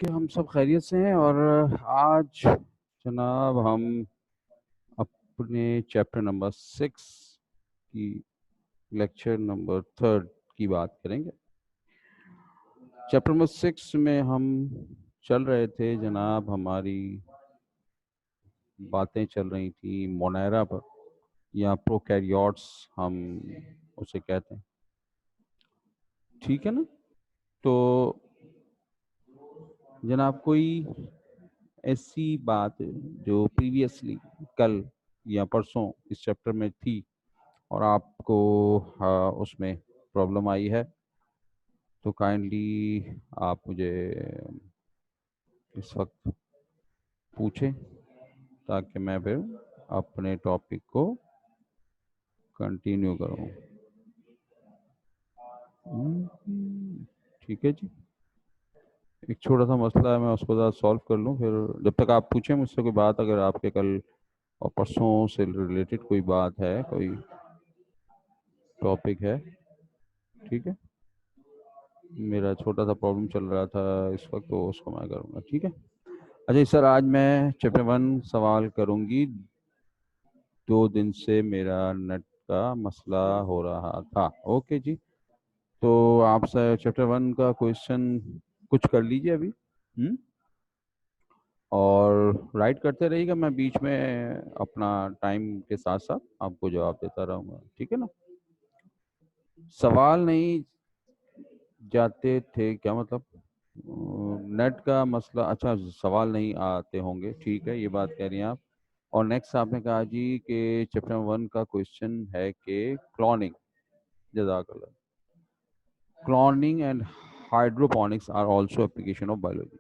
कि हम सब खैरियत से हैं। और आज जनाब हम अपने चैप्टर नंबर 6 की लेक्चर नंबर 3 की बात करेंगे। चैप्टर नंबर 6 में हम चल रहे थे जनाब, हमारी बातें चल रही थी मोनेरा पर, या प्रोकैरियोट्स हम उसे कहते हैं। ठीक है ना? तो जनाब कोई ऐसी बात जो प्रीवियसली कल या परसों इस चैप्टर में थी और आपको उसमें प्रॉब्लम आई है, तो काइंडली आप मुझे इस वक्त पूछें ताकि मैं फिर अपने टॉपिक को कंटिन्यू करूं। ठीक है जी। एक छोटा सा मसला है, मैं उसको ज़रा सॉल्व कर लूं, फिर जब तक आप पूछें मुझसे कोई बात, अगर आपके कल और परसों से रिलेटेड कोई बात है, कोई टॉपिक है। ठीक है, मेरा छोटा सा प्रॉब्लम चल रहा था इस वक्त, तो उसको मैं करूँगा। ठीक है। अच्छा सर, आज मैं चैप्टर 1 सवाल करूँगी। 2 दिन से मेरा नेट का मसला हो रहा था। ओके जी। तो आप सर चैप्टर 1 का क्वेश्चन कुछ कर लीजिए अभी। और राइट करते रहिएगा, मैं बीच में अपना टाइम के साथ साथ आपको जवाब देता रहूँगा। ठीक है ना? सवाल नहीं जाते थे क्या मतलब? नेट का मसला, अच्छा सवाल नहीं आते होंगे, ठीक है, ये बात कह रही हैं आप। और नेक्स्ट आपने कहा जी कि चैप्टर 1 का क्वेश्चन है कि क्लोनिंग, जज़ाकल्लाह, cloning and hydroponics are also application of biology.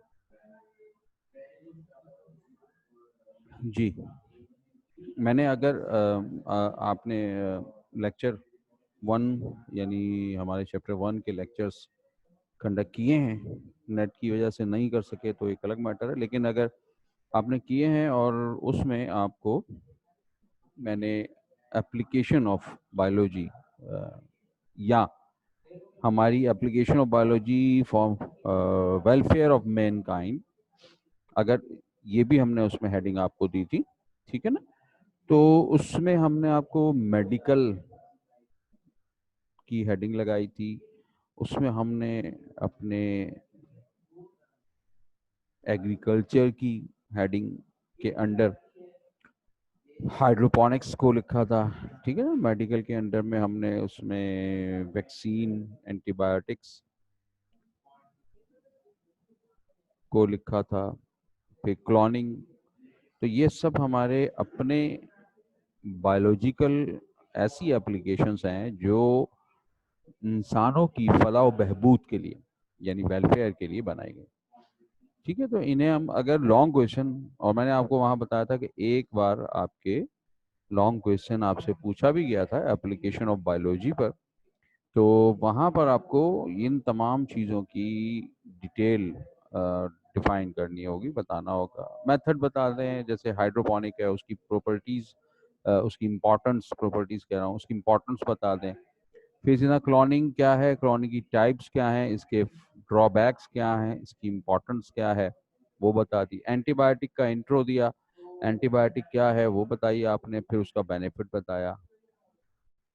जी, मैंने अगर आपने लेक्चर 1 यानी हमारे चैप्टर 1 के लेक्चर्स कंडक्ट किए हैं, नेट की वजह से नहीं कर सके तो एक अलग मैटर है, लेकिन अगर आपने किए हैं और उसमें आपको मैंने एप्लीकेशन ऑफ बायोलॉजी या हमारी application of biology for welfare of Mankind, अगर ये भी हमने उसमें हेडिंग आपको दी थी, ठीक है ना? तो उसमें हमने आपको मेडिकल की हेडिंग लगाई थी, उसमें हमने अपने एग्रीकल्चर की हेडिंग के अंडर हाइड्रोपोनिक्स को लिखा था। ठीक है ना? मेडिकल के अंडर में हमने उसमें वैक्सीन, एंटीबायोटिक्स को लिखा था, फिर क्लोनिंग। तो ये सब हमारे अपने बायोलॉजिकल ऐसी एप्लीकेशंस हैं जो इंसानों की फलाह बहबूद के लिए यानी वेलफेयर के लिए बनाई गई। ठीक है, तो इन्हें हम अगर लॉन्ग क्वेश्चन, और मैंने आपको वहां बताया था कि एक बार आपके लॉन्ग क्वेश्चन आपसे पूछा भी गया था एप्लीकेशन ऑफ बायोलॉजी पर, तो वहाँ पर आपको इन तमाम चीज़ों की डिटेल डिफाइन करनी होगी, बताना होगा, मेथड बता दें। जैसे हाइड्रोपोनिक है, उसकी प्रॉपर्टीज़, उसकी इम्पोर्टेंस, प्रॉपर्टीज़ कह रहा हूँ, उसकी इम्पोर्टेंस बता दें। फिर सीधा क्लोनिंग क्या है, क्लोनिंग की टाइप्स क्या हैं, इसके ड्रॉबैक्स क्या हैं, इसकी इम्पोर्टेंस क्या है, वो बता दी। एंटीबायोटिक का इंट्रो दिया, एंटीबायोटिक क्या है वो बताइए आपने, फिर उसका बेनिफिट बताया।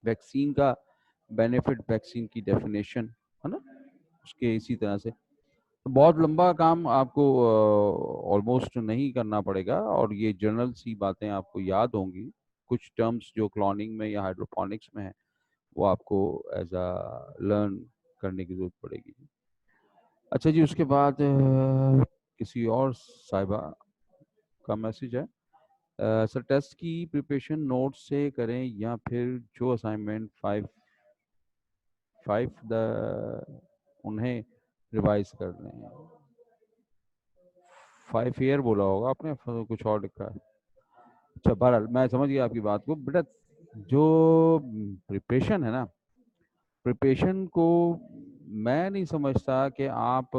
वैक्सीन का बेनिफिट, वैक्सीन की डेफिनेशन, है ना, उसके इसी तरह से। तो बहुत लंबा काम आपको ऑलमोस्ट नहीं करना पड़ेगा, और ये जनरल सी बातें आपको याद होंगी। कुछ टर्म्स जो क्लोनिंग में या हाइड्रोपोनिक्स में है वो आपको एज अ लर्न करने की जरूरत पड़ेगी। अच्छा जी, उसके बाद किसी और साहिबा का मैसेज है। सर, टेस्ट की प्रिपरेशन नोट से करें या फिर जो असाइनमेंट 5 उन्हें रिवाइज कर लें? 5 ईयर बोला होगा आपने, कुछ और लिखा है। अच्छा, बहरहाल मैं समझ गया आपकी बात को। बेटा, जो प्रिपरेशन है ना, प्रिपरेशन को मैं नहीं समझता कि आप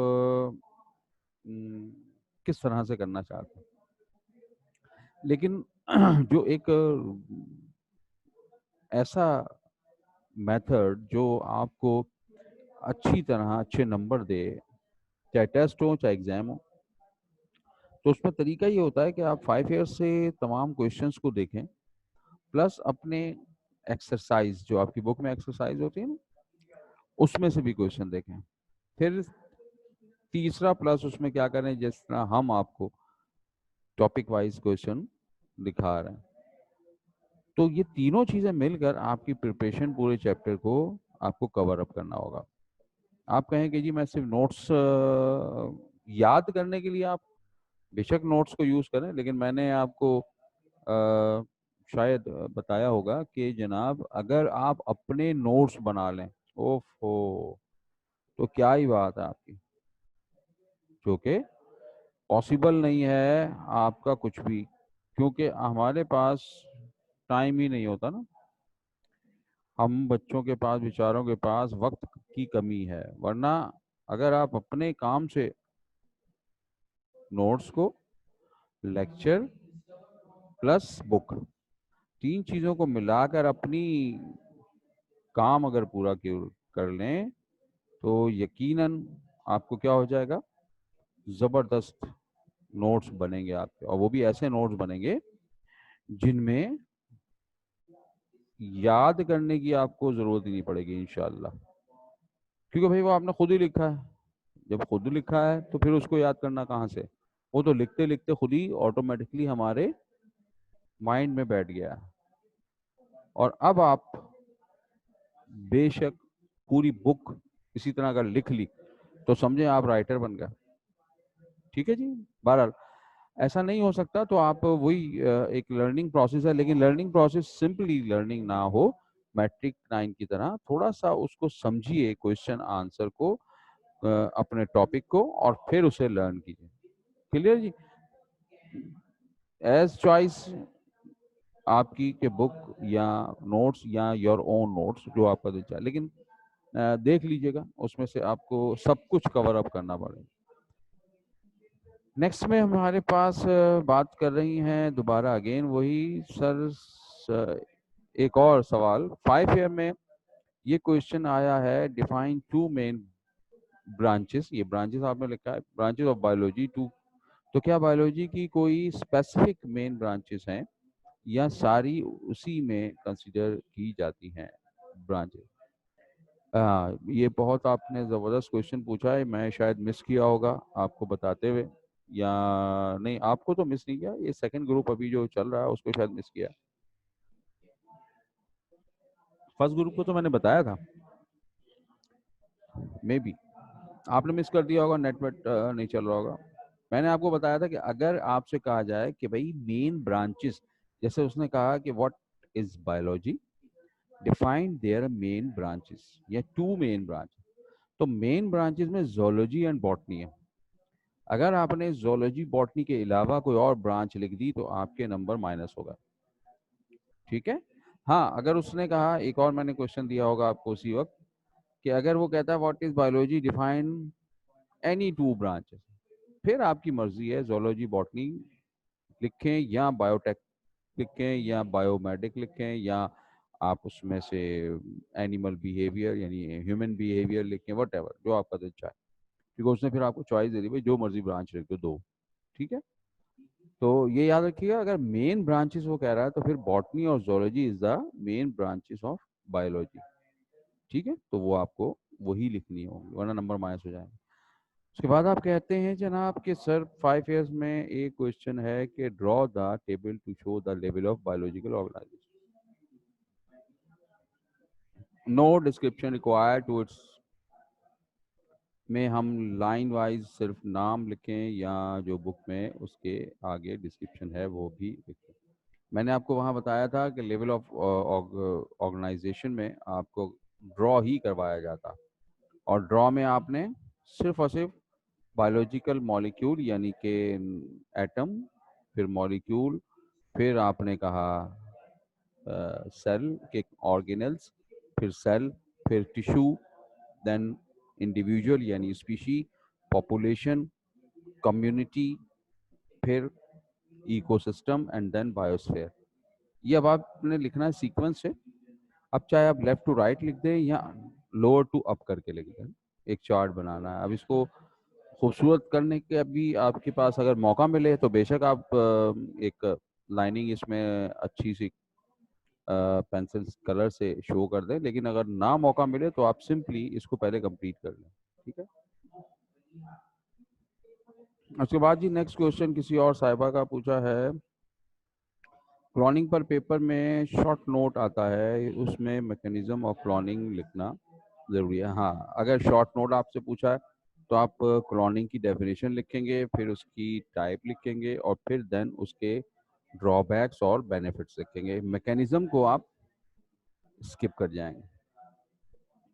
किस तरह से करना चाहते हैं, लेकिन जो एक ऐसा मेथड जो आपको अच्छी तरह अच्छे नंबर दे, चाहे टेस्ट हो चाहे एग्जाम हो, तो उसमें तरीका ये होता है कि आप 5 ईयर्स से तमाम क्वेश्चंस को देखें, प्लस अपने एक्सरसाइज जो आपकी बुक में एक्सरसाइज होती है ना, उसमें से भी क्वेश्चन देखें। फिर तीसरा प्लस उसमें क्या करें, जिस तरह हम आपको टॉपिक वाइज क्वेश्चन दिखा रहे हैं, तो ये तीनों चीजें मिलकर आपकी प्रिपरेशन पूरे चैप्टर को आपको कवर अप करना होगा। आप कहें कि जी मैं सिर्फ नोट्स याद करने के लिए, आप बेशक नोट्स को यूज करें, लेकिन मैंने आपको शायद बताया होगा कि जनाब अगर आप अपने नोट्स बना लें, ओफो, तो क्या ही बात है आपकी, जो कि पॉसिबल नहीं है आपका कुछ भी, क्योंकि हमारे पास टाइम ही नहीं होता ना, हम बच्चों के पास, बेचारों के पास वक्त की कमी है। वरना अगर आप अपने काम से नोट्स को, लेक्चर प्लस बुक, तीन चीजों को मिलाकर अपनी काम अगर पूरा कर लें, तो यकीनन आपको क्या हो जाएगा, जबरदस्त नोट्स बनेंगे आपके, और वो भी ऐसे नोट्स बनेंगे जिनमें याद करने की आपको जरूरत ही नहीं पड़ेगी इंशाल्लाह, क्योंकि भाई वो आपने खुद ही लिखा है। जब खुद लिखा है तो फिर उसको याद करना कहाँ से, वो तो लिखते लिखते खुद ही ऑटोमेटिकली हमारे माइंड में बैठ गया है। और अब आप बेशक पूरी बुक इसी तरह अगर लिख ली तो समझे आप राइटर बन गए, ठीक है जी। बहरहाल ऐसा नहीं हो सकता, तो आप वही एक लर्निंग प्रोसेस है, लेकिन लर्निंग प्रोसेस सिंपली लर्निंग ना हो, मैट्रिक 9 की तरह थोड़ा सा उसको समझिए, क्वेश्चन आंसर को, अपने टॉपिक को, और फिर उसे लर्न कीजिए। क्लियर जी। एज चॉइस आपकी के बुक या नोट्स या योर ओन नोट्स, जो आपका दिल चाहे, लेकिन देख लीजिएगा उसमें से आपको सब कुछ कवर अप करना पड़ेगा। नेक्स्ट में हमारे पास बात कर रही हैं दोबारा अगेन वही सर, एक और सवाल 5 ईयर में ये क्वेश्चन आया है, डिफाइन टू मेन ब्रांचेस। ये ब्रांचेस आपने लिखा है ब्रांचेस ऑफ बायोलॉजी टू, तो क्या बायोलॉजी की कोई स्पेसिफिक मेन ब्रांचेस हैं या सारी उसी में कंसीडर की जाती हैं ब्रांचेस? ये बहुत आपने ज़बरदस्त क्वेश्चन पूछा है, मैं शायद मिस किया होगा आपको बताते हुए, या नहीं आपको तो मिस नहीं किया, ये सेकंड ग्रुप अभी जो चल रहा है उसको शायद मिस किया। फर्स्ट ग्रुप को तो मैंने बताया था, मे बी आपने मिस कर दिया होगा, नेटवर्क नहीं चल रहा होगा। मैंने आपको बताया था कि अगर आपसे कहा जाए कि भाई मेन ब्रांचेस, जैसे उसने कहा कि what is biology, define their main branches या टू मेन ब्रांचेस, तो मेन ब्रांचेस में जोलॉजी एंड बॉटनी है। अगर आपने जोलॉजी बॉटनी के अलावा कोई और ब्रांच लिख दी तो आपके नंबर माइनस होगा, ठीक है। हाँ, अगर उसने कहा, एक और मैंने क्वेश्चन दिया होगा आपको उसी वक्त, कि अगर वो कहता है what is biology, define any two branches, फिर आपकी मर्जी है, जोलॉजी बॉटनी लिखें या बायोटेक लिखें या बायोमेडिक लिखें, या आप उसमें से एनिमल बिहेवियर यानी ह्यूमन बिहेवियर लिखें, वट एवर जो आपका दिल चाहे, क्योंकि उसने फिर आपको चॉइस दे दी भाई जो मर्जी ब्रांच लिख दो, ठीक है। तो ये याद रखिएगा, अगर मेन ब्रांचेस वो कह रहा है तो फिर बॉटनी और zoology is the main branches of biology, ठीक है। तो वो आपको वही लिखनी होगी, वरना नंबर माइनस हो जाएगा। उसके बाद आप कहते हैं जनाब कि सर 5 ईयर्स में एक क्वेश्चन है कि draw the table to show the level of biological organisation, no description required to its, में हम लाइन वाइज सिर्फ नाम लिखें या जो बुक में उसके आगे डिस्क्रिप्शन है वो भी लिखें। मैंने आपको वहाँ बताया था कि लेवल ऑफ ऑर्गेनाइजेशन में आपको ड्रॉ ही करवाया जाता, और ड्रॉ में आपने सिर्फ और सिर्फ बायोलॉजिकल मॉलिक्यूल यानी कि एटम, फिर मॉलिक्यूल, फिर आपने कहा सेल के ऑर्गेनल्स, फिर सेल, फिर टिश्यू, देन इंडिविजुअल यानी स्पीशी, पॉपुलेशन, कम्युनिटी, फिर इकोसिस्टम एंड देन बायोस्फीयर। ये अब आपने लिखना है सीक्वेंस से। अब चाहे आप लेफ्ट टू राइट लिख दें या लोअर टू अप करके लिख दें, एक चार्ट बनाना है। अब इसको खूबसूरत करने के अभी आपके पास अगर मौका मिले तो बेशक आप एक लाइनिंग इसमें अच्छी सी पेंसिल कलर से शो कर दें, लेकिन अगर ना मौका मिले तो आप सिंपली इसको पहले कंप्लीट कर लें। ठीक है। उसके बाद जी नेक्स्ट क्वेश्चन किसी और साहिबा का पूछा है, क्लॉनिंग पर पेपर में शॉर्ट नोट आता है, उसमें मैकेनिज्म ऑफ क्लॉनिंग लिखना जरूरी है। हाँ, अगर शॉर्ट नोट आपसे पूछा है तो आप क्लॉनिंग की डेफिनेशन लिखेंगे, फिर उसकी टाइप लिखेंगे और फिर देन उसके ड्रॉबैक्स और बेनिफिट्स लिखेंगे। मैकेनिज्म को आप स्किप कर जाएंगे।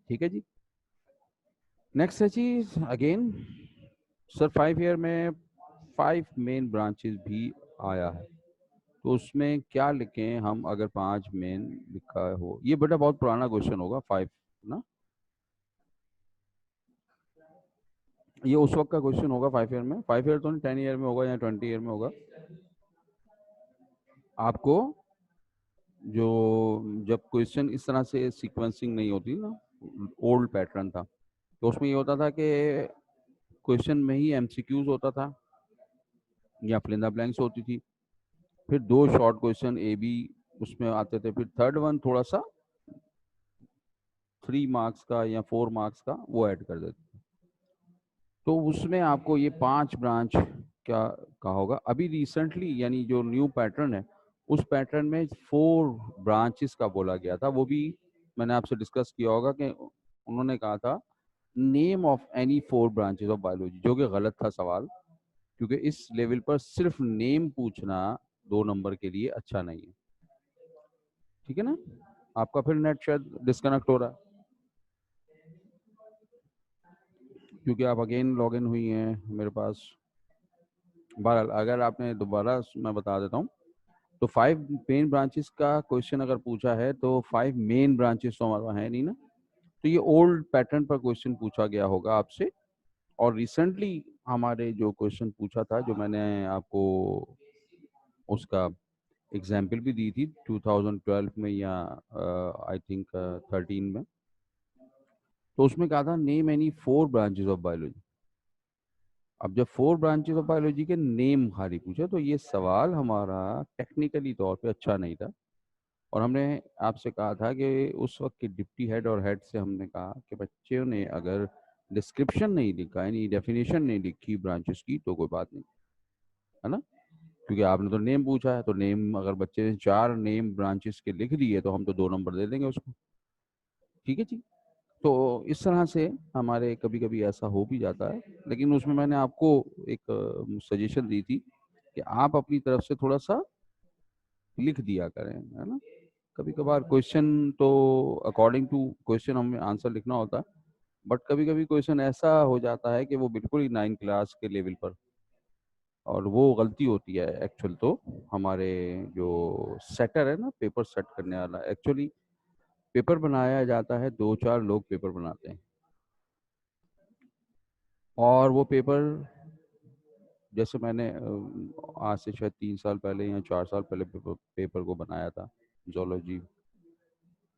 ठीक है जी। नेक्स्ट है जी अगेन सर 5 ईयर में 5 मेन ब्रांचेस भी आया है, तो उसमें क्या लिखें हम अगर 5 मेन लिखा हो। ये बेटा बहुत पुराना क्वेश्चन होगा 5 ना, ये उस वक्त का क्वेश्चन होगा 5 ईयर में। 5 ईयर तो नहीं, 10 ईयर में होगा या 20 ईयर में होगा। आपको जो जब क्वेश्चन इस तरह से सीक्वेंसिंग नहीं होती ना, ओल्ड पैटर्न था, तो उसमें ये होता था कि क्वेश्चन में ही एमसीक्यूज होता था या फिल इन द ब्लैंक्स होती थी, फिर 2 शॉर्ट क्वेश्चन ए बी उसमें आते थे, फिर थर्ड वन थोड़ा सा 3 मार्क्स का या 4 मार्क्स का वो ऐड कर देते थे। तो उसमें आपको ये 5 ब्रांच क्या कहा होगा। अभी रिसेंटली यानी जो न्यू पैटर्न है उस पैटर्न में 4 ब्रांचेस का बोला गया था। वो भी मैंने आपसे डिस्कस किया होगा कि उन्होंने कहा था name of any 4 branches of biology, जो कि गलत था सवाल, क्योंकि इस लेवल पर सिर्फ नेम पूछना 2 नंबर के लिए अच्छा नहीं है। ठीक है ना। आपका फिर नेट शायद डिस्कनेक्ट हो रहा है क्योंकि आप अगेन लॉग इन हुई हैं मेरे पास। बहरहाल अगर आपने दोबारा, मैं बता देता हूँ, तो 5 मेन ब्रांचेस का क्वेश्चन अगर पूछा है तो 5 मेन ब्रांचेस तो हमारे पास है नहीं ना, तो ये ओल्ड पैटर्न पर क्वेश्चन पूछा गया होगा आपसे। और रिसेंटली हमारे जो क्वेश्चन पूछा था, जो मैंने आपको उसका एग्जाम्पल भी दी थी 2012 में या आई थिंक 13 में, तो उसमें कहा था name any 4 branches of biology. अब जब 4 ब्रांचेस ऑफ बायोलॉजी के नेम खाली पूछे तो ये सवाल हमारा टेक्निकली तौर पे अच्छा नहीं था। और हमने आपसे कहा था कि उस वक्त के डिप्टी हेड और हेड से हमने कहा कि बच्चों ने अगर डिस्क्रिप्शन नहीं लिखा, यानी डेफिनेशन नहीं लिखी ब्रांचेस की, तो कोई बात नहीं, है ना। क्योंकि आपने तो नेम पूछा है, तो नेम अगर बच्चे ने 4 नेम ब्रांचेस के लिख दिए तो हम तो 2 नंबर दे देंगे उसको। ठीक है जी। तो इस तरह से हमारे कभी कभी ऐसा हो भी जाता है, लेकिन उसमें मैंने आपको एक सजेशन दी थी कि आप अपनी तरफ से थोड़ा सा लिख दिया करें, है ना। कभी कभार क्वेश्चन तो अकॉर्डिंग टू क्वेश्चन हमें आंसर लिखना होता है, बट कभी कभी क्वेश्चन ऐसा हो जाता है कि वो बिल्कुल ही 9 क्लास के लेवल पर, और वो गलती होती है एक्चुअल तो हमारे जो सेटर है ना, पेपर सेट करने वाला, एक्चुअली पेपर बनाया जाता है, 2-4 लोग पेपर बनाते हैं, और वो पेपर जैसे मैंने आज से शायद 3 साल पहले या 4 साल पहले पेपर को बनाया था जोलॉजी।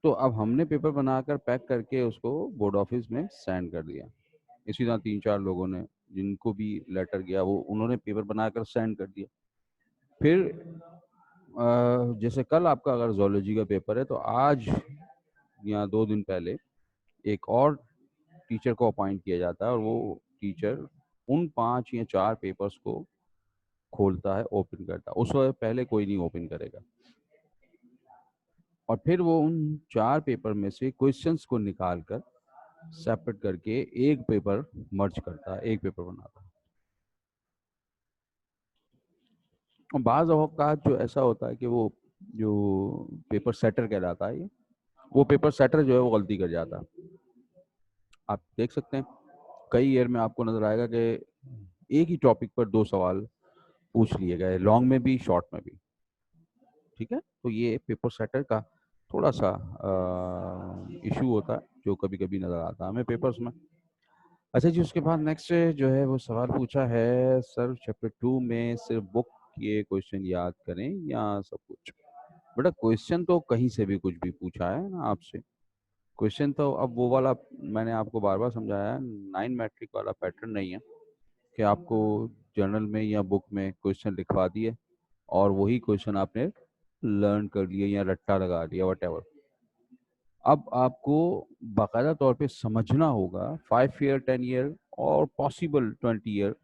तो अब हमने पेपर बनाकर पैक करके उसको बोर्ड ऑफिस में सेंड कर दिया। इसी तरह 3-4 लोगों ने, जिनको भी लेटर गया, वो उन्होंने पेपर बनाकर सेंड कर दिया। फिर जैसे कल आपका अगर जोलॉजी का पेपर है तो आज या 2 दिन पहले एक और टीचर को अपॉइंट किया जाता है, और वो टीचर उन 5 या 4 पेपर्स को खोलता है, ओपन करता है। उस वक्त पहले कोई नहीं ओपन करेगा, और फिर वो उन 4 पेपर में से क्वेश्चंस को निकाल कर सेपरेट करके एक पेपर मर्ज करता है, एक पेपर बनाता है। और बाज़ औक़ात जो ऐसा होता है कि वो जो पेपर सेटर कहलाता है, वो पेपर सेटर जो है वो गलती कर जाता है। आप देख सकते हैं कई ईयर में आपको नजर आएगा कि एक ही टॉपिक पर 2 सवाल पूछ लिए गए, लॉन्ग में भी शॉर्ट में भी। ठीक है। तो ये पेपर सेटर का थोड़ा सा इशू होता है जो कभी कभी नजर आता है हमें पेपर्स में। अच्छा जी, उसके बाद नेक्स्ट जो है वो सवाल पूछा है, सर चैप्टर 2 में सिर्फ बुक के क्वेश्चन याद करें या सब कुछ। बेटा क्वेश्चन तो कहीं से भी कुछ भी पूछा है ना आपसे। क्वेश्चन तो अब वो वाला मैंने आपको बार बार समझाया है, 9 मैट्रिक वाला पैटर्न नहीं है कि आपको जर्नल में या बुक में क्वेश्चन लिखवा दिए और वही क्वेश्चन आपने लर्न कर लिए या रट्टा लगा लिया, वट एवर। अब आपको बाकायदा तौर पे समझना होगा 5 ईयर, 10 ईयर और पॉसिबल 20 ईयर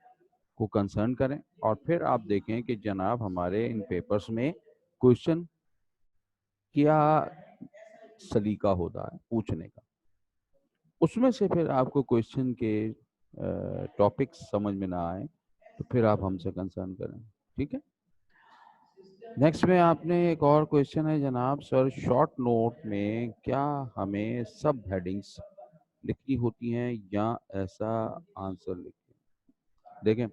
को कंसर्न करें, और फिर आप देखें कि जनाब हमारे इन पेपर्स में क्वेश्चन क्या सलीका होता है पूछने का। उसमें से फिर आपको क्वेश्चन के टॉपिक्स समझ में ना आए तो फिर आप हमसे कंसर्न करें, ठीक है। नेक्स्ट में आपने एक और क्वेश्चन है जनाब, सर शॉर्ट नोट में क्या हमें सब हेडिंग्स लिखनी होती हैं या ऐसा आंसर लिखें। देखें,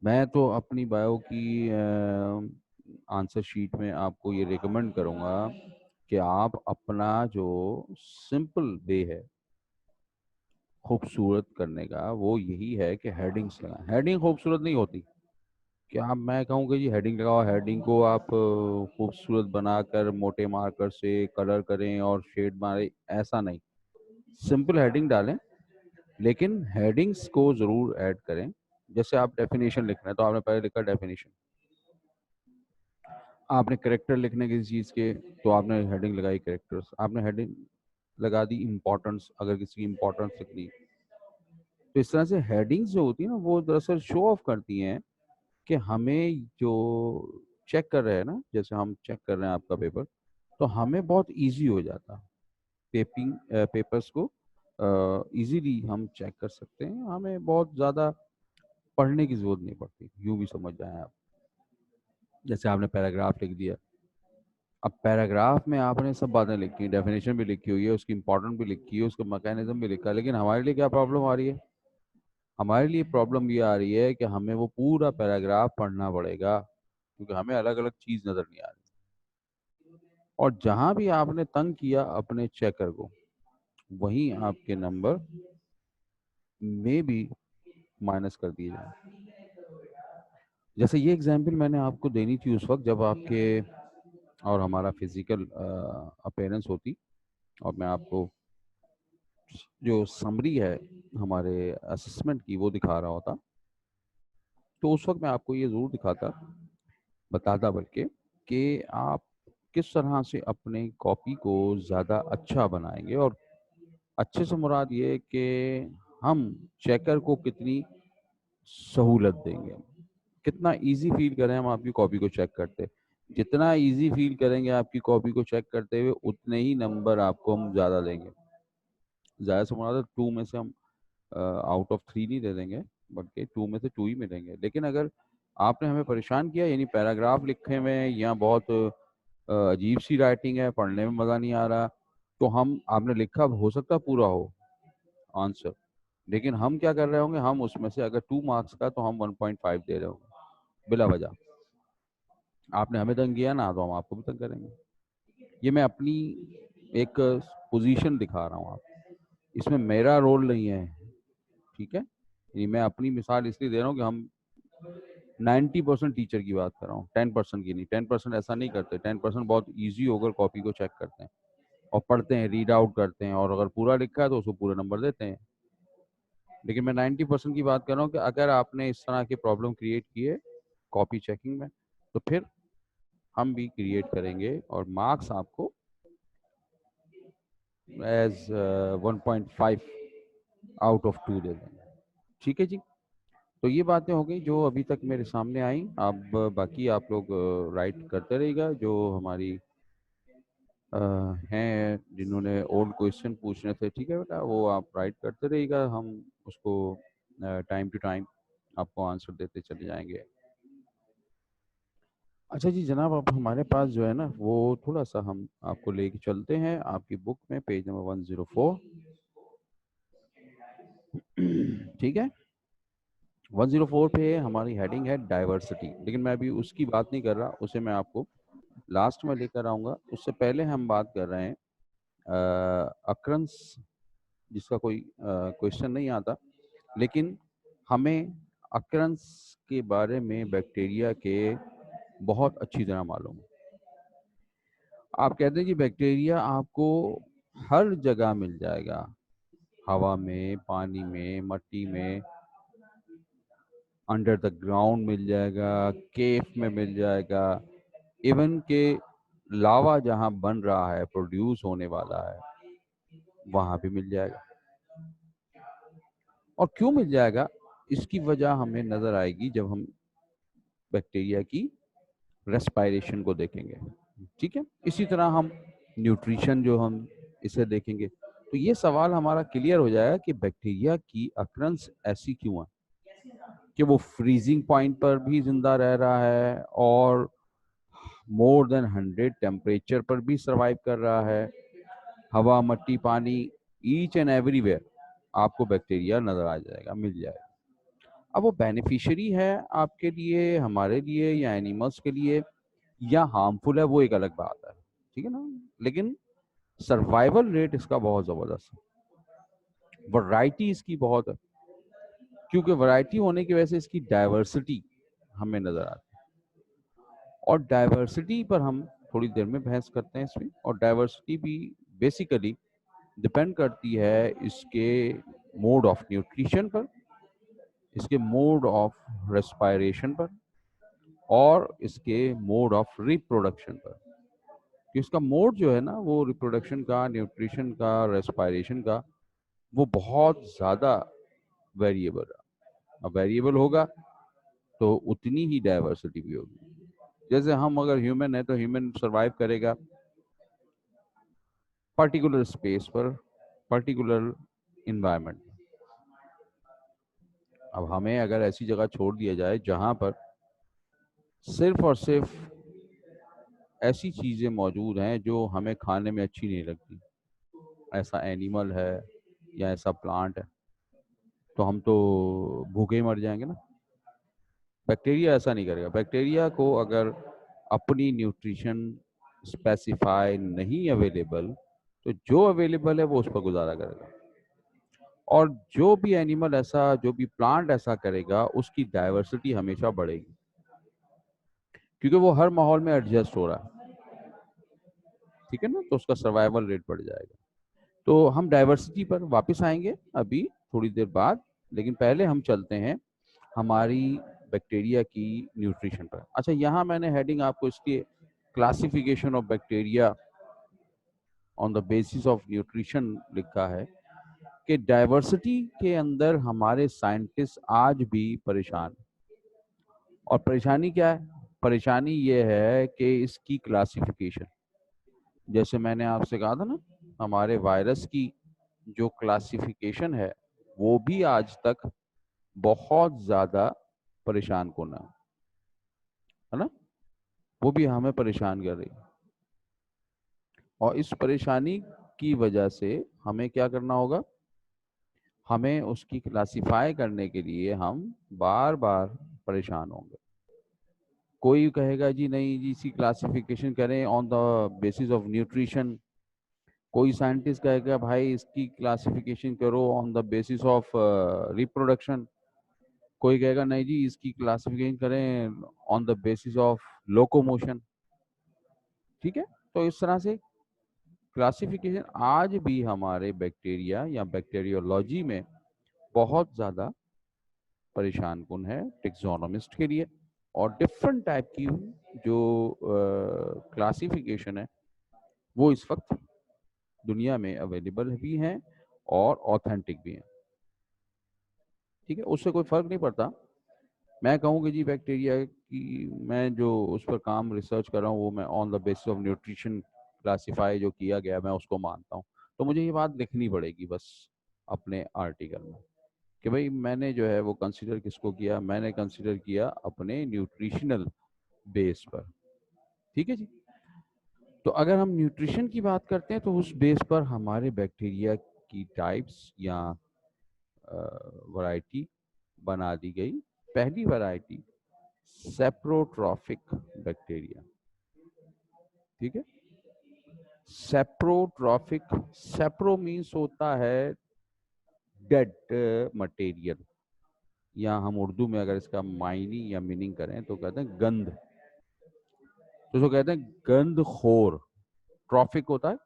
मैं तो अपनी बायो की आंसर शीट में आपको ये रिकमेंड करूँगा कि आप अपना जो सिंपल वे है खूबसूरत करने का, वो यही है कि हेडिंग्स लगाएं। हेडिंग खूबसूरत नहीं होती कि आप, मैं कहूँ कि जी हेडिंग लगाओ, हेडिंग को आप खूबसूरत बनाकर मोटे मार्कर से कलर करें और शेड मारें, ऐसा नहीं। सिंपल हेडिंग डालें, लेकिन हेडिंग्स को ज़रूर ऐड करें। जैसे आप डेफिनेशन लिख रहे हैं तो आपने पहले लिखा डेफिनेशन, आपने करेक्टर लिखने किसी चीज़ के तो आपने हेडिंग लगाई करेक्टर्स, आपने हेडिंग लगा दी इम्पोर्टेंस अगर किसी की इम्पोर्टेंस लिखनी। तो इस तरह से हेडिंग्स जो होती है ना, वो दरअसल शो ऑफ करती हैं कि हमें जो चेक कर रहे हैं ना, जैसे हम चेक कर रहे हैं आपका पेपर, तो हमें बहुत इजी हो जाता है पेपर्स को इजीली हम चेक कर सकते हैं, हमें बहुत ज़्यादा पढ़ने की ज़रूरत नहीं पड़ती, यूँ भी समझ जाएं आप। जैसे आपने पैराग्राफ लिख दिया, अब पैराग्राफ में आपने सब बातें लिखी, डेफिनेशन भी लिखी हुई है, उसकी इंपॉर्टेंट भी लिखी है, उसका मैकेनिज्म भी लिखा है, लेकिन हमारे लिए क्या प्रॉब्लम आ रही है? हमारे लिए प्रॉब्लम ये आ रही है कि हमें वो पूरा पैराग्राफ पढ़ना पड़ेगा, क्योंकि हमें अलग अलग चीज़ नज़र नहीं आ रही। और जहां भी आपने तंग किया अपने चेकर को, वहीं आपके नंबर में भी माइनस कर दिए जाए। जैसे ये एग्जाम्पल मैंने आपको देनी थी उस वक्त जब आपके और हमारा फिजिकल अपेयरेंस होती, और मैं आपको जो समरी है हमारे असेसमेंट की वो दिखा रहा होता, तो उस वक्त मैं आपको ये ज़रूर बताता बल्कि कि आप किस तरह से अपने कॉपी को ज़्यादा अच्छा बनाएंगे। और अच्छे से मुराद ये कि हम चेकर को कितनी सहूलत देंगे, कितना इजी फील करें हम आपकी कॉपी को चेक करते। जितना इजी फील करेंगे आपकी कॉपी को चेक करते हुए, उतने ही नंबर आपको हम ज़्यादा देंगे। ज़्यादा से मुराद 2 में से हम आउट ऑफ 3 नहीं दे देंगे, बल्कि 2 में से 2 ही मिलेंगे। लेकिन अगर आपने हमें परेशान किया, यानी पैराग्राफ लिखे हुए हैं या बहुत अजीब सी राइटिंग है, पढ़ने में मज़ा नहीं आ रहा, तो हम, आपने लिखा हो सकता पूरा हो आंसर, लेकिन हम क्या कर रहे होंगे, हम उसमें से अगर 2 मार्क्स का तो हम 1.5 दे रहे होंगे बिला वजह। आपने हमें तंग किया ना, तो हम आपको भी तंग करेंगे। ये मैं अपनी एक पोजीशन दिखा रहा हूँ, आप इसमें मेरा रोल नहीं है, ठीक है। ये मैं अपनी मिसाल इसलिए दे रहा हूँ कि हम 90% टीचर की बात कर रहा हूँ, 10% की नहीं। 10% ऐसा नहीं करते, 10% बहुत ईजी होकर कॉपी को चेक करते हैं और पढ़ते हैं, रीड आउट करते हैं, और अगर पूरा लिखा है तो उसको पूरे नंबर देते हैं। लेकिन मैं 90% की बात कर रहा हूँ कि अगर आपने इस तरह के प्रॉब्लम क्रिएट किए कॉपी चेकिंग में, तो फिर हम भी क्रिएट करेंगे और मार्क्स आपको एज 1.5 आउट ऑफ 2 दे देंगे, ठीक है जी। तो ये बातें हो गई जो अभी तक मेरे सामने आई। अब बाकी आप लोग राइट करते रहिएगा, जो हमारी हैं जिन्होंने ओल्ड क्वेश्चन पूछने थे, ठीक है बेटा, वो आप राइट करते रहिएगा, हम उसको टाइम टू टाइम आपको आंसर देते चले जाएंगे। अच्छा जी जनाब, अब हमारे पास जो है ना, वो थोड़ा सा हम आपको लेके चलते हैं आपकी बुक में, पेज नंबर 104, ठीक है। 104 पे हमारी हेडिंग है डाइवर्सिटी, लेकिन मैं अभी उसकी बात नहीं कर रहा, उसे मैं आपको लास्ट में लेकर आऊँगा। उससे पहले हम बात कर रहे हैं अक्रंस, जिसका कोई क्वेश्चन नहीं आता, लेकिन हमें अक्रंस के बारे में बैक्टीरिया के बहुत अच्छी तरह मालूम है। आप कहते हैं कि बैक्टीरिया आपको हर जगह मिल जाएगा, हवा में, पानी में, मिट्टी में, अंडर द ग्राउंड मिल जाएगा, केव में मिल जाएगा, इवन के लावा जहां बन रहा है, प्रोड्यूस होने वाला है, वहां भी मिल जाएगा। और क्यों मिल जाएगा, इसकी वजह हमें नजर आएगी जब हम बैक्टीरिया की रेस्पायरेशन को देखेंगे। ठीक है, इसी तरह हम न्यूट्रिशन जो हम इसे देखेंगे, तो ये सवाल हमारा क्लियर हो जाएगा कि बैक्टीरिया की अक्रंस ऐसी क्यों है कि वो फ्रीजिंग पॉइंट पर भी जिंदा रह रहा है और मोर देन 100 टेम्परेचर पर भी सरवाइव कर रहा है। हवा, मट्टी, पानी, ईच एंड एवरीवेयर आपको बैक्टीरिया नजर आ जाएगा, मिल जाएगा। अब वो बेनिफिशियरी है आपके लिए, हमारे लिए, या एनिमल्स के लिए, या हार्मफुल है, वो एक अलग बात है। ठीक है ना, लेकिन सर्वाइवल रेट इसका बहुत जबरदस्त है, वैरायटी इसकी बहुत है, क्योंकि वैरायटी होने की वजह से इसकी डाइवर्सिटी हमें नजर आती है। और डाइवर्सिटी पर हम थोड़ी देर में बहस करते हैं इसमें। और डाइवर्सिटी भी बेसिकली डिपेंड करती है इसके मोड ऑफ न्यूट्रिशन पर, इसके मोड ऑफ रेस्पायरेशन पर, और इसके मोड ऑफ रिप्रोडक्शन पर। कि इसका मोड जो है ना, वो रिप्रोडक्शन का, न्यूट्रिशन का, रेस्पायरेशन का, वो बहुत ज़्यादा वेरिएबल है। अब वेरिएबल होगा तो उतनी ही डाइवर्सिटी भी होगी। जैसे हम अगर ह्यूमन है तो ह्यूमन सरवाइव करेगा पर्टिकुलर स्पेस पर, पर्टिकुलर इन्वायरमेंट। अब हमें अगर ऐसी जगह छोड़ दिया जाए जहां पर सिर्फ और सिर्फ ऐसी चीज़ें मौजूद हैं जो हमें खाने में अच्छी नहीं लगती, ऐसा एनिमल है या ऐसा प्लांट है, तो हम तो भूखे ही मर जाएंगे ना। बैक्टीरिया ऐसा नहीं करेगा। बैक्टीरिया को अगर अपनी न्यूट्रिशन स्पेसिफाई नहीं अवेलेबल, तो जो अवेलेबल है वो उस पर गुजारा करेगा। और जो भी एनिमल ऐसा, जो भी प्लांट ऐसा करेगा, उसकी डाइवर्सिटी हमेशा बढ़ेगी, क्योंकि वो हर माहौल में एडजस्ट हो रहा है। ठीक है ना, तो उसका सर्वाइवल रेट बढ़ जाएगा। तो हम डाइवर्सिटी पर वापस आएंगे अभी थोड़ी देर बाद, लेकिन पहले हम चलते हैं हमारी बैक्टीरिया की न्यूट्रिशन पर। अच्छा, यहाँ मैंने हेडिंग आपको इसकी classification of bacteria on the basis of nutrition लिखा है कि डाइवर्सिटी के अंदर हमारे साइंटिस्ट आज भी परेशान। और परेशानी क्या है? परेशानी ये है कि इसकी क्लासिफिकेशन, जैसे मैंने आपसे कहा था ना, हमारे वायरस की जो क्लासिफिकेशन है वो भी आज तक बहुत ज्यादा परेशान कुन है ना, वो भी हमें परेशान कर रही है। और इस परेशानी की वजह से हमें क्या करना होगा, हमें उसकी क्लासिफाई करने के लिए हम बार बार परेशान होंगे। कोई कहेगा जी नहीं जी, इसकी क्लासिफिकेशन करें on the basis of nutrition. कोई साइंटिस्ट कहेगा भाई इसकी क्लासिफिकेशन करो on the basis of reproduction. कोई कहेगा नहीं जी, इसकी क्लासिफिकेशन करें on the basis of locomotion. ठीक है, तो इस तरह से क्लासिफिकेशन आज भी हमारे बैक्टीरिया या बैक्टीरियोलॉजी में बहुत ज़्यादा परेशान कुन है टेक्सोनोमिस्ट के लिए। और डिफरेंट टाइप की जो क्लासिफिकेशन है वो इस वक्त दुनिया में अवेलेबल भी हैं और ऑथेंटिक भी हैं। ठीक है, उससे कोई फर्क नहीं पड़ता। मैं कहूँ कि जी बैक्टीरिया की मैं जो उस पर काम रिसर्च कर रहा हूँ वो मैं on the basis of nutrition classify जो किया गया मैं उसको मानता हूँ, तो मुझे ये बात लिखनी पड़ेगी बस अपने आर्टिकल में कि भाई मैंने जो है वो कंसिडर किसको किया, मैंने कंसिडर किया अपने न्यूट्रिशनल बेस पर। ठीक है जी। तो अगर हम न्यूट्रिशन की बात करते हैं तो उस बेस पर हमारे बैक्टीरिया की टाइप्स या वैरायटी बना दी गई। पहली वैरायटी सेप्रोट्रॉफिक बैक्टीरिया। ठीक है, सेप्रोट्रॉफिक, सेप्रो मीन्स होता है डेड मटेरियल, या हम उर्दू में अगर इसका मायनी या मीनिंग करें तो कहते हैं गंध। तो इसको कहते हैं गंध खोर। ट्रॉफिक होता है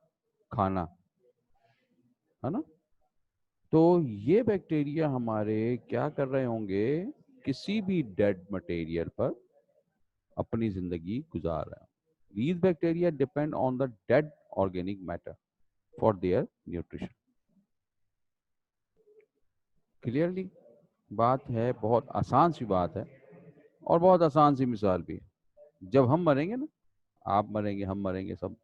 खाना, है ना। तो ये बैक्टीरिया हमारे क्या कर रहे होंगे किसी भी डेड मटेरियल पर अपनी जिंदगी गुजार रहे हैं. These bacteria depend on the dead organic matter for their nutrition. Clearly बात है, बहुत आसान सी बात है और बहुत आसान सी मिसाल भी है. जब हम मरेंगे ना, आप मरेंगे, हम मरेंगे, सब,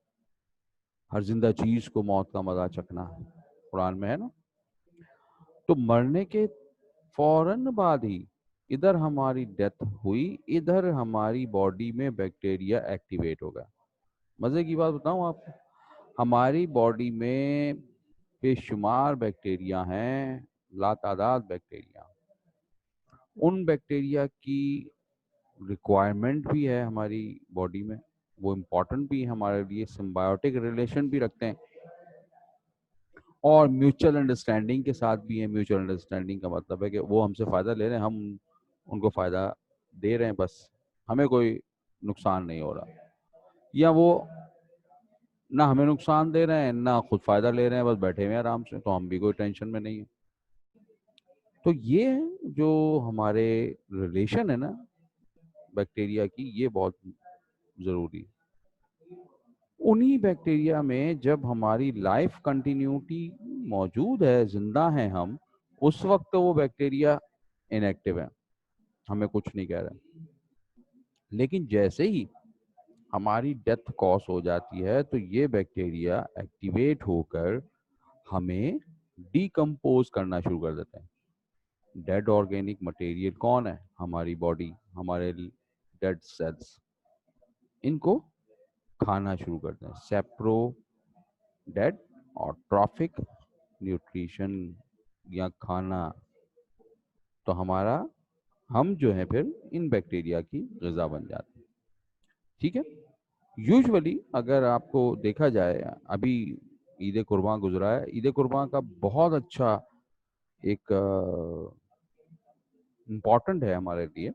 हर जिंदा चीज को मौत का मजा चखना है, कुरान में है ना. तो मरने के फौरन बाद ही इधर हमारी डेथ हुई, इधर हमारी बॉडी में बैक्टीरिया एक्टिवेट हो गया. मजे की बात बताऊं आपको, हमारी बॉडी में बेशुमार बैक्टीरिया हैं, लातादाद बैक्टीरिया. उन बैक्टीरिया की रिक्वायरमेंट भी है हमारी बॉडी में, वो इम्पोर्टेंट भी है हमारे लिए, सिम्बायोटिक रिलेशन भी रखते हैं और म्यूचुअल अंडरस्टैंडिंग के साथ भी है. म्यूचुअल अंडरस्टैंडिंग का मतलब है कि वो हमसे फ़ायदा ले रहे हैं, हम उनको फ़ायदा दे रहे हैं, बस हमें कोई नुकसान नहीं हो रहा, या वो ना हमें नुकसान दे रहे हैं ना खुद फ़ायदा ले रहे हैं, बस बैठे हुए हैं आराम से, तो हम भी कोई टेंशन में नहीं है. तो ये जो हमारे रिलेशन है ना बैक्टीरिया की, ये बहुत ज़रूरी. उन्हीं बैक्टीरिया में जब हमारी लाइफ कंटिन्यूटी मौजूद है, जिंदा हैं हम, उस वक्त तो वो बैक्टीरिया इनएक्टिव है, हमें कुछ नहीं कह रहे. लेकिन जैसे ही हमारी डेथ कॉज हो जाती है तो ये बैक्टीरिया एक्टिवेट होकर हमें डीकम्पोज करना शुरू कर देते हैं. डेड ऑर्गेनिक मटेरियल कौन है? हमारी बॉडी, हमारे डेड सेल्स, इनको खाना शुरू करते हैं. सेप्रो डेड और ट्रॉफिक न्यूट्रिशन या खाना, तो हमारा, हम जो है फिर इन बैक्टीरिया की ग़िज़ा बन जाते हैं. ठीक है. यूजुअली अगर आपको देखा जाए, अभी ईद कुर्बान गुजरा है, ईद कुर्बान का बहुत अच्छा एक इम्पॉर्टेंट है हमारे लिए.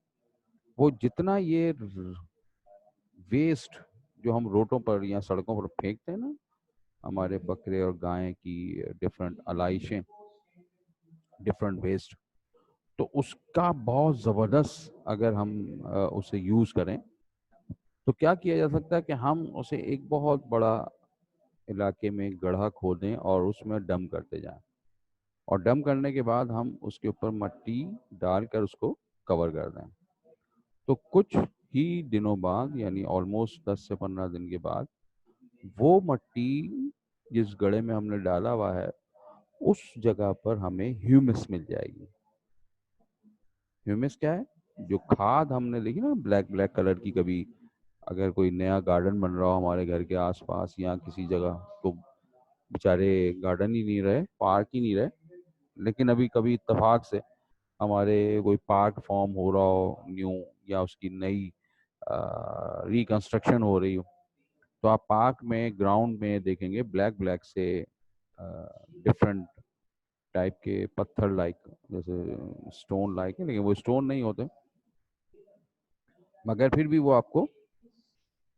वो जितना ये वेस्ट जो हम रोडों पर या सड़कों पर फेंकते हैं ना, हमारे बकरे और गाय की डिफरेंट अलाइशें, डिफरेंट वेस्ट, तो उसका बहुत ज़बरदस्त अगर हम उसे यूज़ करें तो क्या किया जा सकता है कि हम उसे एक बहुत बड़ा इलाके में गड्ढा खोदें और उसमें डंप करते जाएं, और डंप करने के बाद हम उसके ऊपर मिट्टी डालकर उसको कवर कर दें. तो कुछ ही दिनों बाद, यानी ऑलमोस्ट 10 से 15 दिन के बाद, वो मिट्टी जिस गड्ढे में हमने डाला हुआ है उस जगह पर हमें ह्यूमस मिल जाएगी. ह्यूमस क्या है? जो खाद हमने देखी ना ब्लैक ब्लैक कलर की, कभी अगर कोई नया गार्डन बन रहा हो हमारे घर के आसपास या किसी जगह, तो बेचारे गार्डन ही नहीं रहे, पार्क ही नहीं रहे, लेकिन अभी कभी इत्तेफाक से हमारे कोई पार्क फॉर्म हो रहा हो न्यू, या उसकी नई रिकंस्ट्रक्शन हो रही हो, तो आप पार्क में ग्राउंड में देखेंगे ब्लैक ब्लैक से डिफरेंट टाइप के पत्थर लाइक, जैसे स्टोन लाइक है, लेकिन वो स्टोन नहीं होते, मगर फिर भी वो आपको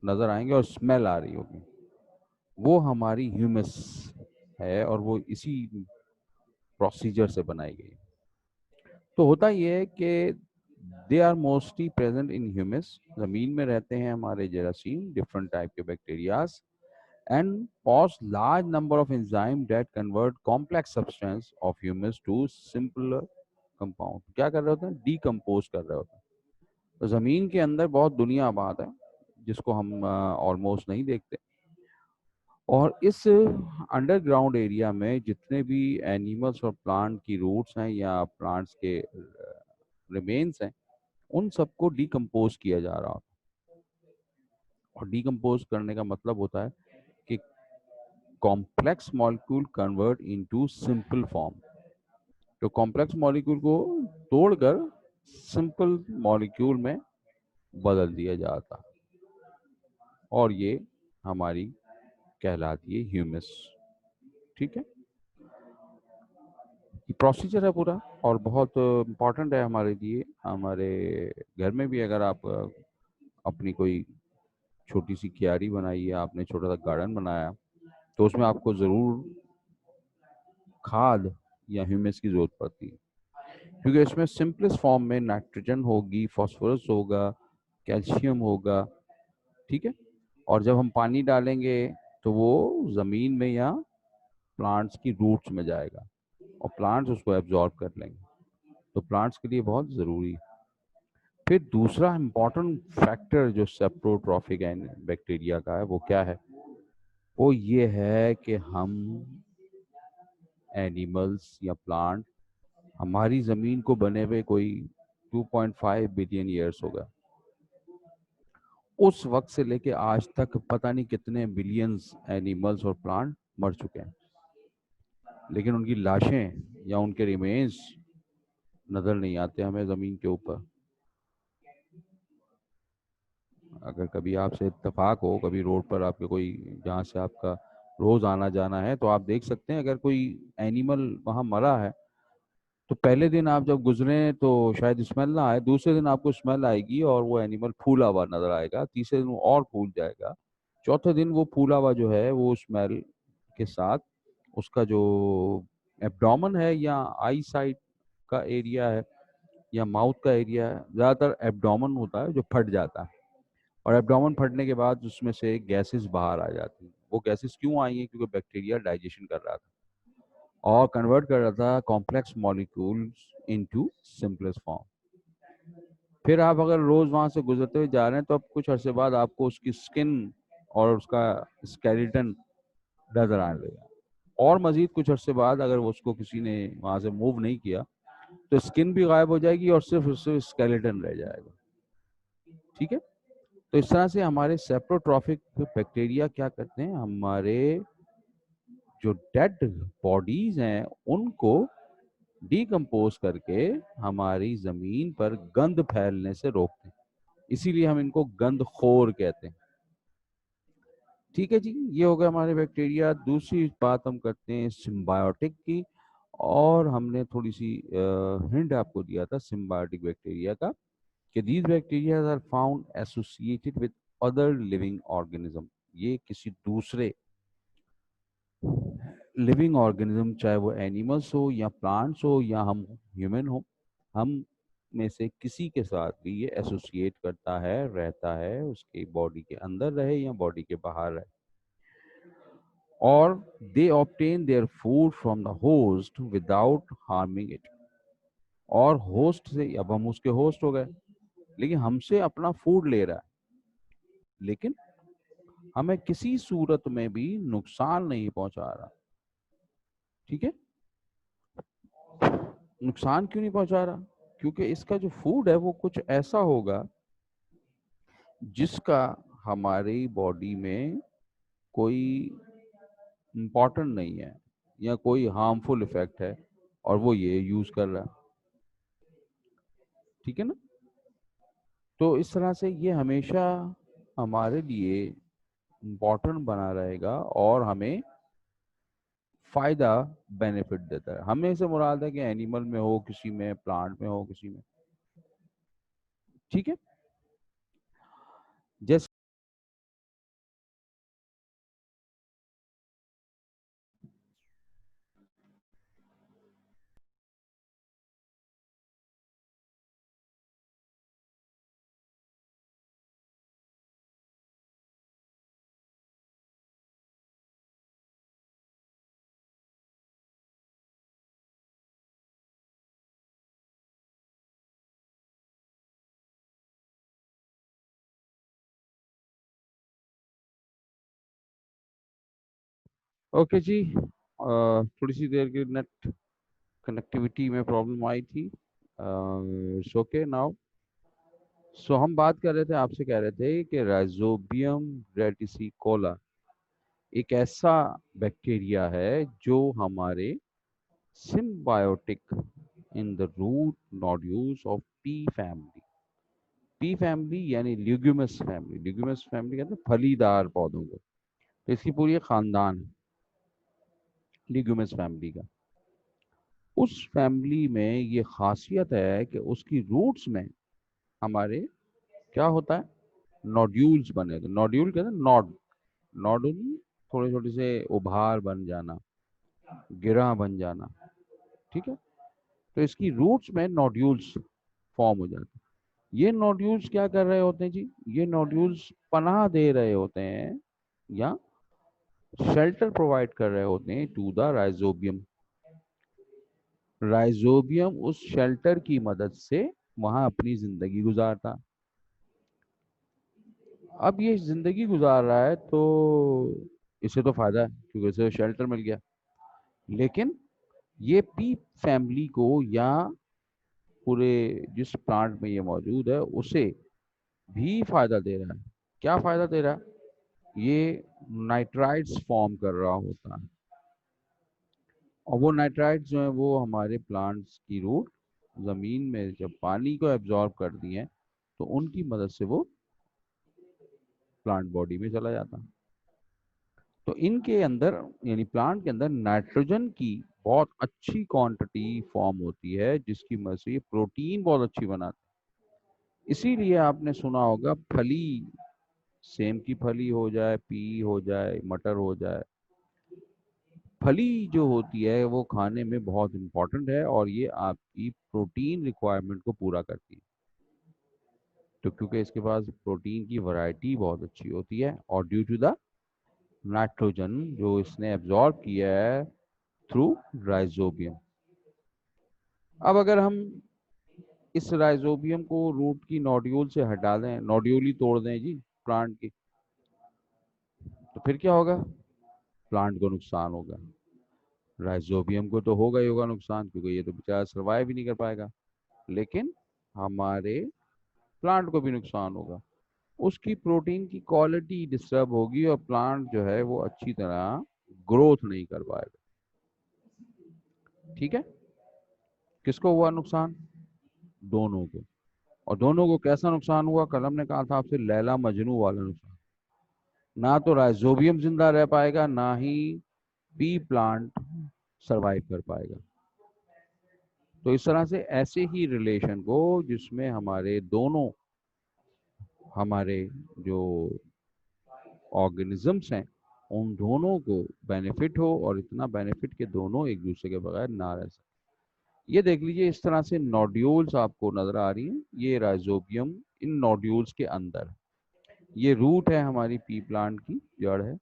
नज़र आएंगे और स्मेल आ रही होगी. वो हमारी ह्यूमस है और वो इसी प्रोसीजर से बनाई गई. तो होता ये है कि they are mostly present in humus, ज़मीन में रहते हैं हमारे जेरासीम, डिफरेंट टाइप के bacterias, and pause large number of enzymes that convert complex substance of humus to simpler compound. क्या कर रहे होते हैं? डिकम्पोज कर रहे होते हैं. तो ज़मीन के अंदर बहुत दुनिया आबाद है जिसको हम ऑलमोस्ट नहीं देखते, और इस अंडरग्राउंड एरिया में जितने भी एनिमल्स और प्लांट की रूट्स हैं या प्लांट्स के रिमेन्स हैं, उन सबको डिकम्पोज किया जा रहा होता है. और डिकम्पोज करने का मतलब होता है कि complex molecule convert into simple form. तो कॉम्प्लेक्स मॉलिक्यूल को तोड़कर सिंपल मॉलिक्यूल में बदल दिया जाता, और ये हमारी कहलाती है ह्यूमस. ठीक है. ये प्रोसीजर है पूरा और बहुत इम्पोर्टेंट है हमारे लिए. हमारे घर में भी अगर आप अपनी कोई छोटी सी क्यारी बनाई है, आपने छोटा सा गार्डन बनाया, तो उसमें आपको ज़रूर खाद या ह्यूमस की ज़रूरत पड़ती है, क्योंकि इसमें सिंपलेस्ट फॉर्म में नाइट्रोजन होगी, फास्फोरस होगा, कैल्शियम होगा, ठीक है। और जब हम पानी डालेंगे तो वो जमीन में या प्लांट्स की रूट्स में जाएगा और प्लांट्स उसको एब्जॉर्ब कर लेंगे, तो प्लांट्स के लिए बहुत ज़रूरी है। फिर दूसरा इम्पॉर्टेंट फैक्टर जो सेप्रोट्रॉफिक बैक्टीरिया का है वो क्या है? वो ये है कि हम एनिमल्स या प्लांट, हमारी ज़मीन को बने हुए कोई 2.5 बिलियन ईयर्स हो गया। उस वक्त से लेके आज तक पता नहीं कितने बिलियंस एनिमल्स और प्लांट मर चुके हैं, लेकिन उनकी लाशें या उनके रिमेन्स नजर नहीं आते हमें ज़मीन के ऊपर। अगर कभी आपसे इत्तेफाक हो, कभी रोड पर आपके कोई, जहाँ से आपका रोज आना जाना है, तो आप देख सकते हैं अगर कोई एनिमल वहाँ मरा है तो पहले दिन आप जब गुजरे तो शायद स्मेल ना आए, दूसरे दिन आपको स्मेल आएगी और वो एनिमल फूला हुआ नजर आएगा, तीसरे दिन वो और फूल जाएगा, चौथे दिन वो फूला हुआ जो है वो स्मेल के साथ उसका जो एब्डोमेन है या आई साइड का एरिया है या माउथ का एरिया है, ज़्यादातर एब्डोमेन होता है जो फट जाता है, और एब्डोमेन फटने के बाद उसमें से गैसेस बाहर आ जाती हैं। वो गैसेस क्यों आई हैं? क्योंकि बैक्टीरिया डाइजेशन कर रहा था और कन्वर्ट कर रहा था complex molecules into simplest form. फिर आप अगर रोज वहां से गुजरते हुए जा रहे हैं तो अब कुछ अरसे बाद आपको उसकी स्किन और उसका स्केलेटन नजर आने लगेगा, और मजीद कुछ अरसे बाद अगर उसको किसी ने वहां से मूव नहीं किया तो स्किन भी गायब हो जाएगी और सिर्फ स्केलेटन रह जाएगा, ठीक है। तो इस तरह से हमारे सेप्रोट्रॉफिक बैक्टीरिया क्या करते हैं, हमारे जो डेड बॉडीज हैं उनको डिकम्पोज करके हमारी जमीन पर गंद फैलने से रोकते हैं, इसीलिए हम इनको गंदखोर कहते हैं, ठीक है जी। ये हो गया हमारे बैक्टीरिया। दूसरी बात हम करते हैं सिम्बायोटिक की, और हमने थोड़ी सी हिंट आपको दिया था सिम्बायोटिक बैक्टीरिया का कि these bacteria are found associated with other living organism. ये किसी दूसरे लिविंग ऑर्गेनिज्म, चाहे वो एनिमल्स हो या प्लांट्स हो या हम ह्यूमन हो, हम में से किसी के साथ भी ये एसोसिएट करता है, रहता है, उसकी बॉडी के अंदर रहे या बॉडी के बाहर रहे, और they obtain their food from the host without harming it. और होस्ट से, अब हम उसके होस्ट हो गए लेकिन हमसे अपना फूड ले रहा है, लेकिन हमें किसी सूरत में भी नुकसान नहीं पहुंचा रहा, ठीक है। नुकसान क्यों नहीं पहुंचा रहा? क्योंकि इसका जो फूड है वो कुछ ऐसा होगा जिसका हमारी बॉडी में कोई इम्पोर्टेंट नहीं है या कोई हार्मफुल इफेक्ट है, और वो ये यूज कर रहा है, ठीक है ना। तो इस तरह से ये हमेशा हमारे लिए इम्पोर्टेंट बना रहेगा और हमें फायदा, बेनिफिट देता है। हमें से मुराद है कि एनिमल में हो, किसी में, प्लांट में हो, किसी में, ठीक है। जैसे ओके जी, थोड़ी सी देर की नेट कनेक्टिविटी में प्रॉब्लम आई थी। It's okay now. सो हम बात कर रहे थे, आपसे कह रहे थे कि राइजोबियम रेटिसिकोला एक ऐसा बैक्टीरिया है जो हमारे symbiotic in the root nodules of pea family. Pea family यानी ल्यूग्यूमस फैमिली, ल्यूग्यूमस फैमिली कहते हैं फलीदार पौधों को, तो इसकी पूरी एक खानदान है ल्यूग्यूमस फैमिली का। उस फैमिली में ये खासियत है कि उसकी रूट्स में हमारे क्या होता है, नोड्यूल्स बने, तो नोड्यूल कहते हैं नॉड, नोडुल, थोड़े छोटे से उभार बन जाना, गिरा बन जाना, ठीक है। तो इसकी रूट्स में नोड्यूल्स फॉर्म हो जाते हैं। ये नोड्यूल्स क्या कर रहे होते हैं जी? ये नोड्यूल्स पनाह दे रहे होते हैं या शेल्टर प्रोवाइड कर रहे होते हैं टू द राइजोबियम। राइजोबियम उस शेल्टर की मदद से वहां अपनी जिंदगी गुजारता। अब ये जिंदगी गुजार रहा है तो इसे तो फायदा है क्योंकि इसे शेल्टर मिल गया, लेकिन ये पी फैमिली को या पूरे जिस प्लांट में ये मौजूद है उसे भी फायदा दे रहा है। क्या फायदा दे रहा है? ये नाइट्राइड्स फॉर्म कर रहा होता है, और वो नाइट्राइड्स जो है वो हमारे प्लांट्स की रूट जमीन में जब पानी को एब्जॉर्ब कर दिए तो उनकी मदद से वो प्लांट बॉडी में चला जाता है। तो इनके अंदर यानी प्लांट के अंदर नाइट्रोजन की बहुत अच्छी क्वांटिटी फॉर्म होती है जिसकी मदद से ये प्रोटीन बहुत अच्छी बनाते हैं। इसीलिए आपने सुना होगा फली, सेम की फली हो जाए, पी हो जाए, मटर हो जाए, फली जो होती है वो खाने में बहुत इंपॉर्टेंट है और ये आपकी प्रोटीन रिक्वायरमेंट को पूरा करती है। तो क्योंकि इसके पास प्रोटीन की वैरायटी बहुत अच्छी होती है और ड्यू टू द नाइट्रोजन जो इसने एब्जॉर्ब किया है थ्रू राइजोबियम। अब अगर हम इस राइजोबियम को रूट की नोड्यूल से हटा दें, नोड्यूल ही तोड़ दें जी प्लांट की, तो फिर क्या होगा? प्लांट को नुकसान होगा। राइजोबियम को तो होगा ही होगा नुकसान क्योंकि ये तो बेचारा सर्वाइव ही नहीं कर पाएगा, लेकिन हमारे प्लांट को भी नुकसान होगा। उसकी प्रोटीन की क्वालिटी डिस्टर्ब होगी और प्लांट जो है वो अच्छी तरह ग्रोथ नहीं कर पाएगा। ठीक है? किसको हुआ नुकसान? दोनों को। और दोनों को कैसा नुकसान हुआ? कल हमने कहा था आपसे, लैला मजनू वाला नुकसान। ना तो राइजोबियम जिंदा रह पाएगा, ना ही पी प्लांट सरवाइव कर पाएगा। तो इस तरह से ऐसे ही रिलेशन को जिसमें हमारे दोनों, हमारे जो ऑर्गेनिजम्स हैं उन दोनों को बेनिफिट हो, और इतना बेनिफिट के दोनों एक दूसरे के बगैर ना रह सके। ये देख लीजिए, इस तरह से नोड्यूल्स आपको नजर आ रही हैं। ये राइजोबियम इन नोड्यूल्स के अंदर, ये रूट है हमारी पी प्लांट की, जड़ है,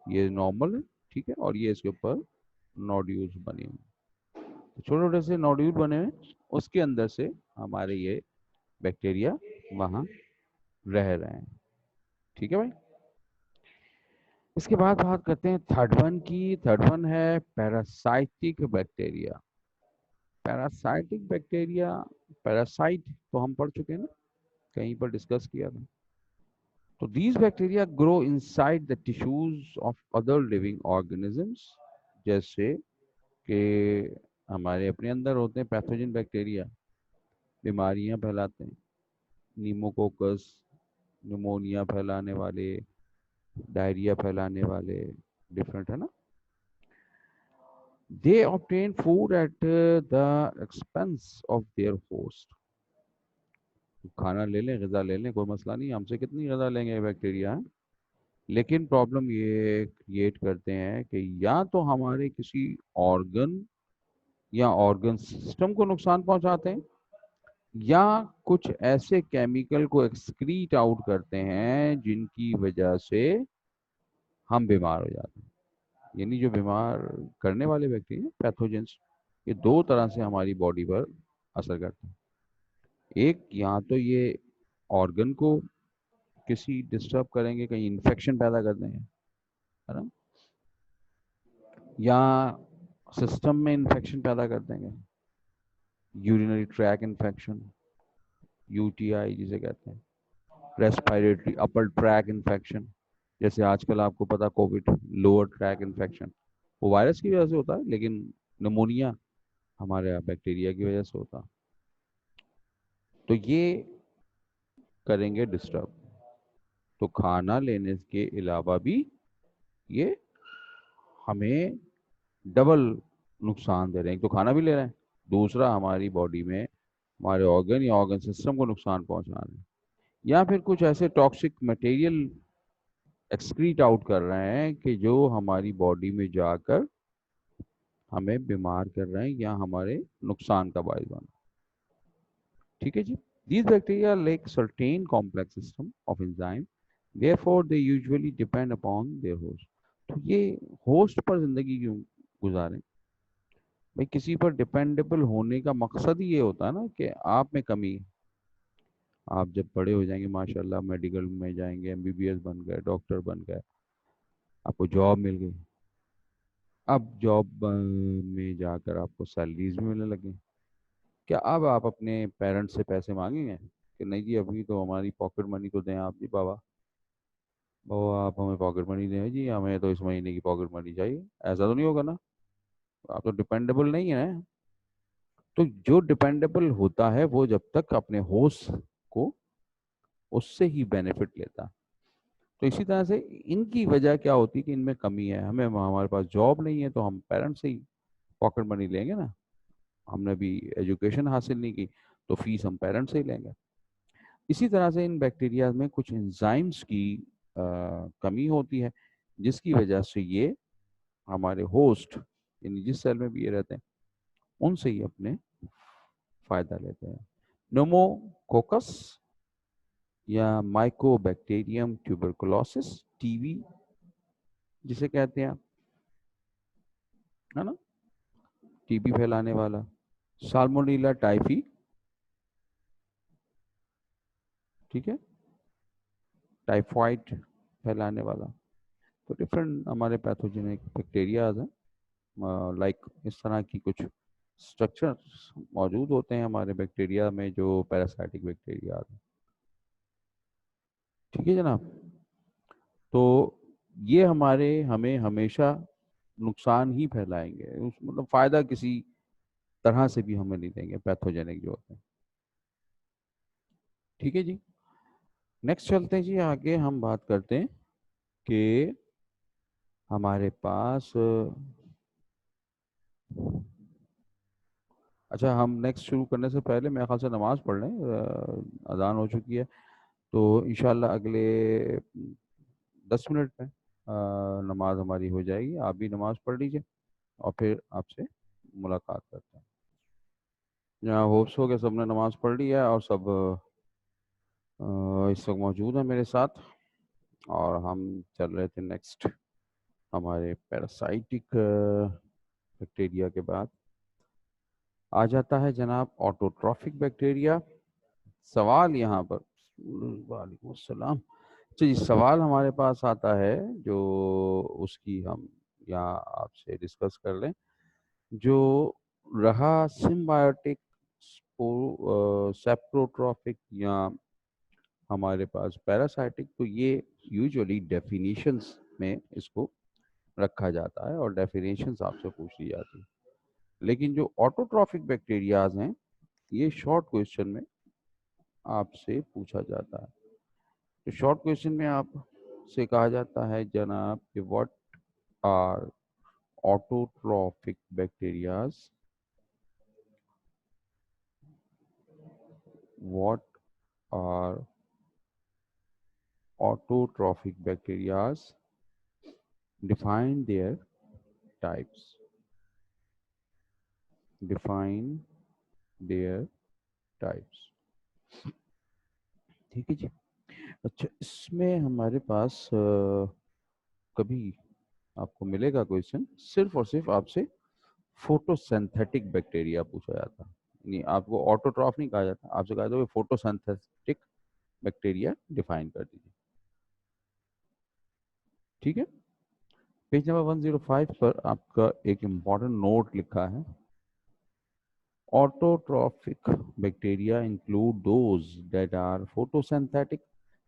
ये नॉर्मल है, ठीक है, और ये इसके ऊपर नोड्यूल्स बने हुए, छोटे छोटे से नोड्यूल बने हुए, उसके अंदर से हमारे ये बैक्टीरिया वहां रह रहे हैं। ठीक है भाई। इसके बाद बात करते हैं थर्ड वन की। थर्ड वन है parasitic bacteria. Parasitic bacteria, parasite तो हम पढ़ चुके हैं ना, कहीं पर डिस्कस किया था। तो these bacteria grow inside the tissues of other living organisms। जैसे कि हमारे अपने अंदर होते हैं पैथोजन बैक्टीरिया, बीमारियां फैलाते हैं, नीमोकोकस, निमोनिया फैलाने वाले, डायरिया फैलाने वाले, डिफरेंट है ना। They obtain food at the expense of their host. खाना ले लें, गजा ले लें, कोई मसला नहीं, हमसे कितनी गजा लेंगे बैक्टीरिया, लेकिन प्रॉब्लम ये क्रिएट करते हैं कि या तो हमारे किसी ऑर्गन या ऑर्गन सिस्टम को नुकसान पहुंचाते हैं, या कुछ ऐसे केमिकल को एक्सक्रीट आउट करते हैं जिनकी वजह से हम बीमार हो जाते हैं। यानी जो बीमार करने वाले व्यक्ति हैं, पैथोजेंस, ये दो तरह से हमारी बॉडी पर असर करते हैं। एक, या तो ये ऑर्गन को किसी डिस्टर्ब करेंगे, कहीं इन्फेक्शन पैदा कर देंगे, है ना, या सिस्टम में इन्फेक्शन पैदा कर देंगे, यूरिनरी ट्रैक इन्फेक्शन, यूटीआई जिसे कहते हैं, रेस्पिरेटरी अपर ट्रैक इन्फेक्शन, जैसे आजकल आपको पता कोविड, लोअर ट्रैक इन्फेक्शन, वो वायरस की वजह से होता है, लेकिन निमोनिया हमारे बैक्टीरिया की वजह से होता है। तो ये करेंगे डिस्टर्ब। तो खाना लेने के अलावा भी ये हमें डबल नुकसान दे रहे हैं। एक तो खाना भी ले रहे हैं, दूसरा हमारी बॉडी में हमारे ऑर्गन या ऑर्गन सिस्टम को नुकसान पहुंचा रहे हैं, या फिर कुछ ऐसे टॉक्सिक मटेरियल एक्सक्रीट आउट कर रहे हैं कि जो हमारी बॉडी में जाकर हमें बीमार कर रहे हैं या हमारे नुकसान का बायस बन रहे हैं। ठीक है जी। These bacteria lack certain complex system of enzyme, therefore they usually depend upon their host. तो ये होस्ट पर जिंदगी क्यों गुजारें? भाई किसी पर डिपेंडेबल होने का मकसद ही ये होता है ना कि आप में कमी है। आप जब बड़े हो जाएंगे माशाल्लाह, मेडिकल में जाएंगे, एमबीबीएस बन गए, डॉक्टर बन गए, आपको जॉब मिल गई। अब जॉब में जाकर आपको सैलरीज भी मिलने लगी। क्या अब आप अपने पेरेंट्स से पैसे मांगेंगे कि नहीं जी अभी तो हमारी पॉकेट मनी तो दें आप जी बाबा, बाबा आप हमें पॉकेट मनी दें जी, हमें तो इस महीने की पॉकेट मनी चाहिए? ऐसा तो नहीं होगा ना। आप तो डिपेंडेबल नहीं है ना। तो जो डिपेंडेबल होता है वो जब तक अपने होस्ट को उससे ही बेनिफिट लेता। तो इसी तरह से इनकी वजह क्या होती है कि इनमें कमी है। हमें हमारे पास जॉब नहीं है तो हम पेरेंट्स से ही पॉकेट मनी लेंगे ना। हमने भी एजुकेशन हासिल नहीं की तो फीस हम पेरेंट्स से ही लेंगे। इसी तरह से इन बैक्टीरिया में कुछ एंजाइम्स की कमी होती है, जिसकी वजह से ये हमारे होस्ट यानी जिस सेल में भी ये रहते हैं उनसे ही अपने फायदा लेते हैं। नोमोकोकस या माइकोबैक्टीरियम ट्यूबरकुलोसिस, टीबी जिसे कहते हैं, है ना, टीबी फैलाने वाला। साल्मोनेला टाइफी, ठीक है, टाइफाइड फैलाने वाला। तो डिफरेंट हमारे पैथोजेनिक बैक्टीरियाज हैं। लाइक इस तरह की कुछ स्ट्रक्चर्स मौजूद होते हैं हमारे बैक्टीरिया में जो पैरासाइटिक बैक्टीरिया हैं। ठीक है जनाब। तो ये हमें हमेशा नुकसान ही फैलाएंगे, मतलब फायदा किसी तरह से भी हमें नहीं देंगे पैथोजेनिक जो होते हैं। ठीक है जी। नेक्स्ट चलते हैं जी आगे, हम बात करते हैं कि हमारे पास अच्छा, हम नेक्स्ट शुरू करने से पहले मेरे ख्याल से नमाज पढ़ लें। अजान हो चुकी है। तो इंशाल्लाह अगले 10 मिनट में नमाज हमारी हो जाएगी। आप भी नमाज पढ़ लीजिए और फिर आपसे मुलाकात करते हैं। यहाँ होप्स हो गया सबने नमाज पढ़ लिया है और सब इस वक्त मौजूद है मेरे साथ। और हम चल रहे थे नेक्स्ट हमारे पैरासाइटिक बैक्टीरिया के बाद आ जाता है जनाब ऑटोट्रॉफिक बैक्टीरिया। सवाल यहाँ पर, वालेकुम सलाम। अच्छा जी, सवाल हमारे पास आता है जो उसकी हम यहाँ आपसे डिस्कस कर लें। जो रहा सिम्बायोटिक, सेप्रोट्रॉफिक या हमारे पास पैरासाइटिक, तो ये यूजुअली डेफिनेशंस में इसको रखा जाता है और डेफिनेशंस आपसे पूछ ली जाती है। लेकिन जो ऑटोट्रॉफिक बैक्टीरियाज हैं ये शॉर्ट क्वेश्चन में आपसे पूछा जाता है। तो शॉर्ट क्वेश्चन में आप से कहा जाता है जनाब कि what are autotrophic bacterias, what are autotrophic bacterias, define their types, define their types। ठीक है जी। अच्छा, इसमें हमारे पास कभी आपको मिलेगा क्वेश्चन सिर्फ और सिर्फ आपसे फोटोसिंथेटिक बैक्टीरिया पूछा जाता है। नहीं, आपको ऑटोट्रॉफ नहीं कहा जाता, आपसे कहा जाता है फोटोसिंथेटिक बैक्टीरिया डिफाइन कर दीजिए। ठीक है। पेज नंबर 105 पर आपका एक इम्पॉर्टेंट नोट लिखा है। Autotrophic bacteria include those that are photosynthetic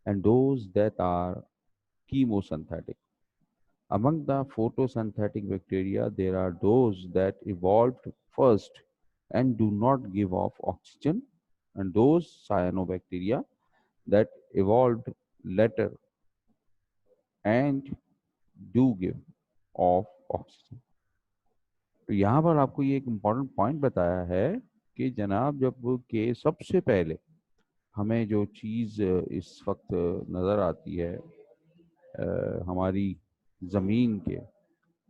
and those that are chemosynthetic. Among the photosynthetic bacteria, there are those that evolved first and do not give off oxygen, and those cyanobacteria that evolved later and do give off oxygen. तो यहाँ पर आपको ये एक important point बताया है कि जनाब जब के सबसे पहले हमें जो चीज़ इस वक्त नज़र आती है हमारी ज़मीन के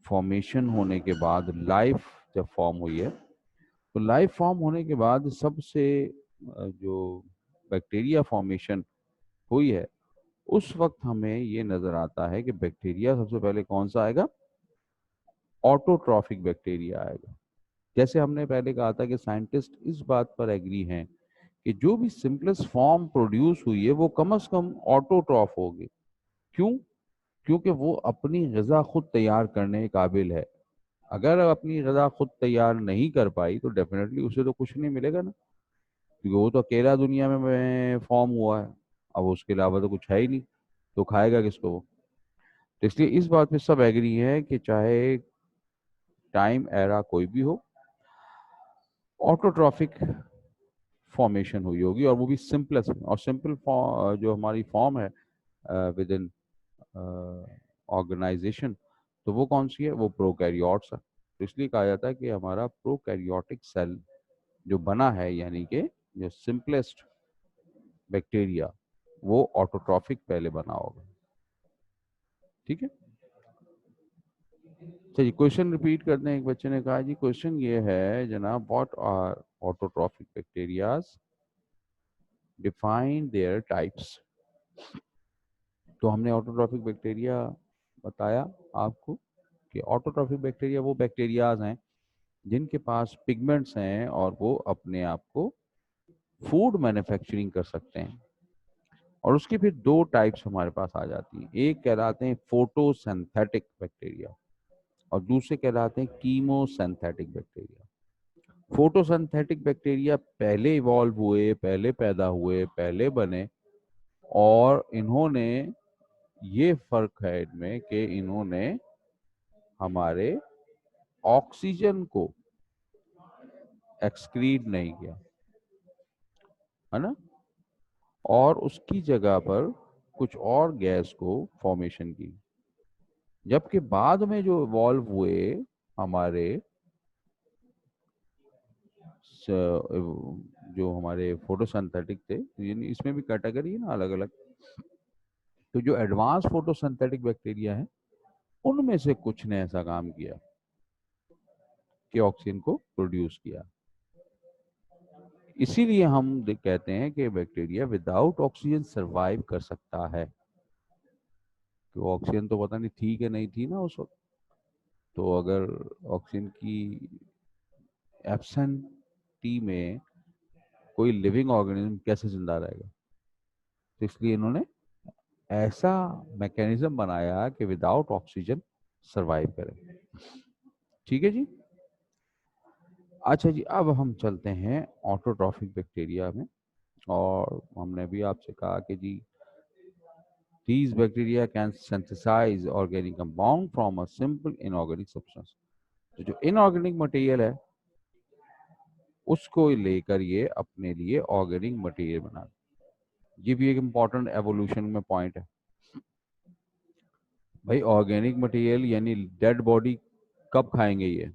फॉर्मेशन होने के बाद, लाइफ जब फॉर्म हुई है, तो लाइफ फॉर्म होने के बाद सबसे जो बैक्टीरिया फॉर्मेशन हुई है, उस वक्त हमें ये नजर आता है कि बैक्टीरिया सबसे पहले कौन सा आएगा, ऑटोट्रॉफिक बैक्टीरिया आएगा। जैसे हमने पहले कहा था कि साइंटिस्ट इस बात पर एग्री हैं कि जो भी सिंपलेस्ट फॉर्म प्रोड्यूस हुई है वो कम से कम ऑटोट्रॉफ होगी। क्यों? क्योंकि वो अपनी ग़िज़ा खुद तैयार करने के काबिल है। अगर अपनी ग़िज़ा खुद तैयार नहीं कर पाई तो डेफिनेटली उसे तो कुछ नहीं मिलेगा ना, क्योंकि वो तो अकेला दुनिया में फॉर्म हुआ है, अब उसके अलावा तो कुछ है ही नहीं, तो खाएगा किसको वो। तो इसलिए इस बात पे सब एग्री है कि चाहे टाइम एरा कोई भी हो, ऑटोट्रॉफिक फॉर्मेशन हुई होगी, और वो भी सिंपलेस्ट में। और सिंपल जो हमारी फॉर्म है विद इन ऑर्गेनाइजेशन, तो वो कौन सी है, वो प्रोकैरियोट्स है। तो इसलिए कहा जाता है कि हमारा प्रोकैरियोटिक सेल जो बना है, यानी कि जो सिंपलेस्ट बैक्टीरिया, वो ऑटोट्रॉफिक पहले बना होगा। ठीक है, चलिए क्वेश्चन रिपीट करते हैं। एक बच्चे ने कहा जी, क्वेश्चन ये है जनाब, what are autotrophic bacterias, define their types. तो हमने ऑटोट्रॉफिक बैक्टीरिया बताया आपको कि ऑटोट्रॉफिक बैक्टीरिया वो बैक्टीरियाज हैं जिनके पास पिगमेंट्स हैं और वो अपने आप को फूड मैन्युफैक्चरिंग कर सकते हैं। और उसकी फिर दो टाइप्स हमारे पास आ जाती हैं, एक कहलाते हैं फोटोसिंथेटिक बैक्टीरिया और दूसरे कहलाते हैं कीमोसिंथेटिक बैक्टीरिया। फोटोसिंथेटिक बैक्टीरिया पहले इवॉल्व हुए, पहले पैदा हुए, पहले बने, और इन्होंने, ये फर्क है इनमें कि इन्होंने हमारे ऑक्सीजन को एक्सक्रीट नहीं किया, है ना, और उसकी जगह पर कुछ और गैस को फॉर्मेशन की। जबकि बाद में जो इवॉल्व हुए हमारे जो हमारे फोटोसिंथेटिक थे, यानी इसमें भी कैटेगरी है ना अलग अलग, तो जो एडवांस फोटोसिंथेटिक बैक्टीरिया है उनमें से कुछ ने ऐसा काम किया कि ऑक्सीजन को प्रोड्यूस किया। इसीलिए हम कहते हैं कि बैक्टीरिया विदाउट ऑक्सीजन सरवाइव कर सकता है, कि ऑक्सीजन तो पता नहीं थी कि नहीं थी ना उस वक्त। तो अगर ऑक्सीजन की एब्सेंटी में कोई लिविंग ऑर्गेनिज्म कैसे जिंदा रहेगा, तो इसलिए इन्होंने ऐसा मैकेनिज्म बनाया कि विदाउट ऑक्सीजन सरवाइव करे। ठीक है जी। अच्छा जी, अब हम चलते हैं ऑटोट्रॉफिक बैक्टीरिया में, और हमने भी आपसे कहा कि जी these bacteria can synthesize organic compound from a simple inorganic substance। तो जो इनऑर्गेनिक मटेरियल है उसको लेकर ये अपने लिए ऑर्गेनिक मटेरियल बना, ये भी एक इम्पॉर्टेंट एवोल्यूशन में पॉइंट है। भाई ऑर्गेनिक मटेरियल यानी डेड बॉडी कब खाएंगे ये,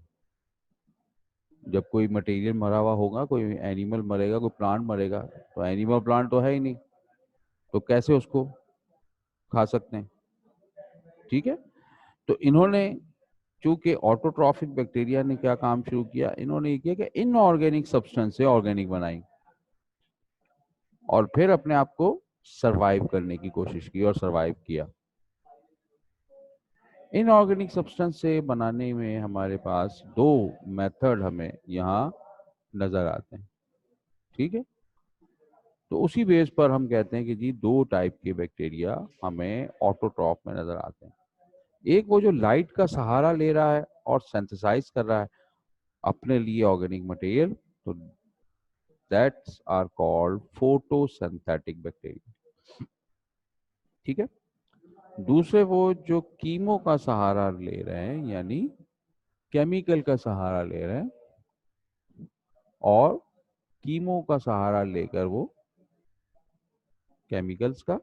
जब कोई मटेरियल मरा हुआ होगा, कोई एनिमल मरेगा, कोई प्लांट मरेगा, तो एनिमल प्लांट तो है ही नहीं, तो कैसे उसको खा सकते हैं। ठीक है, तो इन्होंने, चूंकि ऑटोट्रॉफिक बैक्टीरिया ने क्या काम शुरू किया, इन्होंने ये किया कि इनऑर्गेनिक सब्सटेंस से ऑर्गेनिक बनाई और फिर अपने आप को सरवाइव करने की कोशिश की और सरवाइव किया। इनऑर्गेनिक सब्सटेंस से बनाने में हमारे पास दो मेथड हमें यहाँ नजर आते हैं। ठीक है, तो उसी बेस पर हम कहते हैं कि जी दो टाइप के बैक्टीरिया हमें ऑटोट्रॉफ में नजर आते हैं। एक वो जो लाइट का सहारा ले रहा है और सिंथेसाइज कर रहा है अपने लिए ऑर्गेनिक मटेरियल, तो that's are called photosynthetic bacteria. ठीक है, दूसरे वो जो कीमो का सहारा ले रहे हैं, यानी केमिकल का सहारा ले रहे हैं, और कीमो का सहारा लेकर वो केमिकल्स का,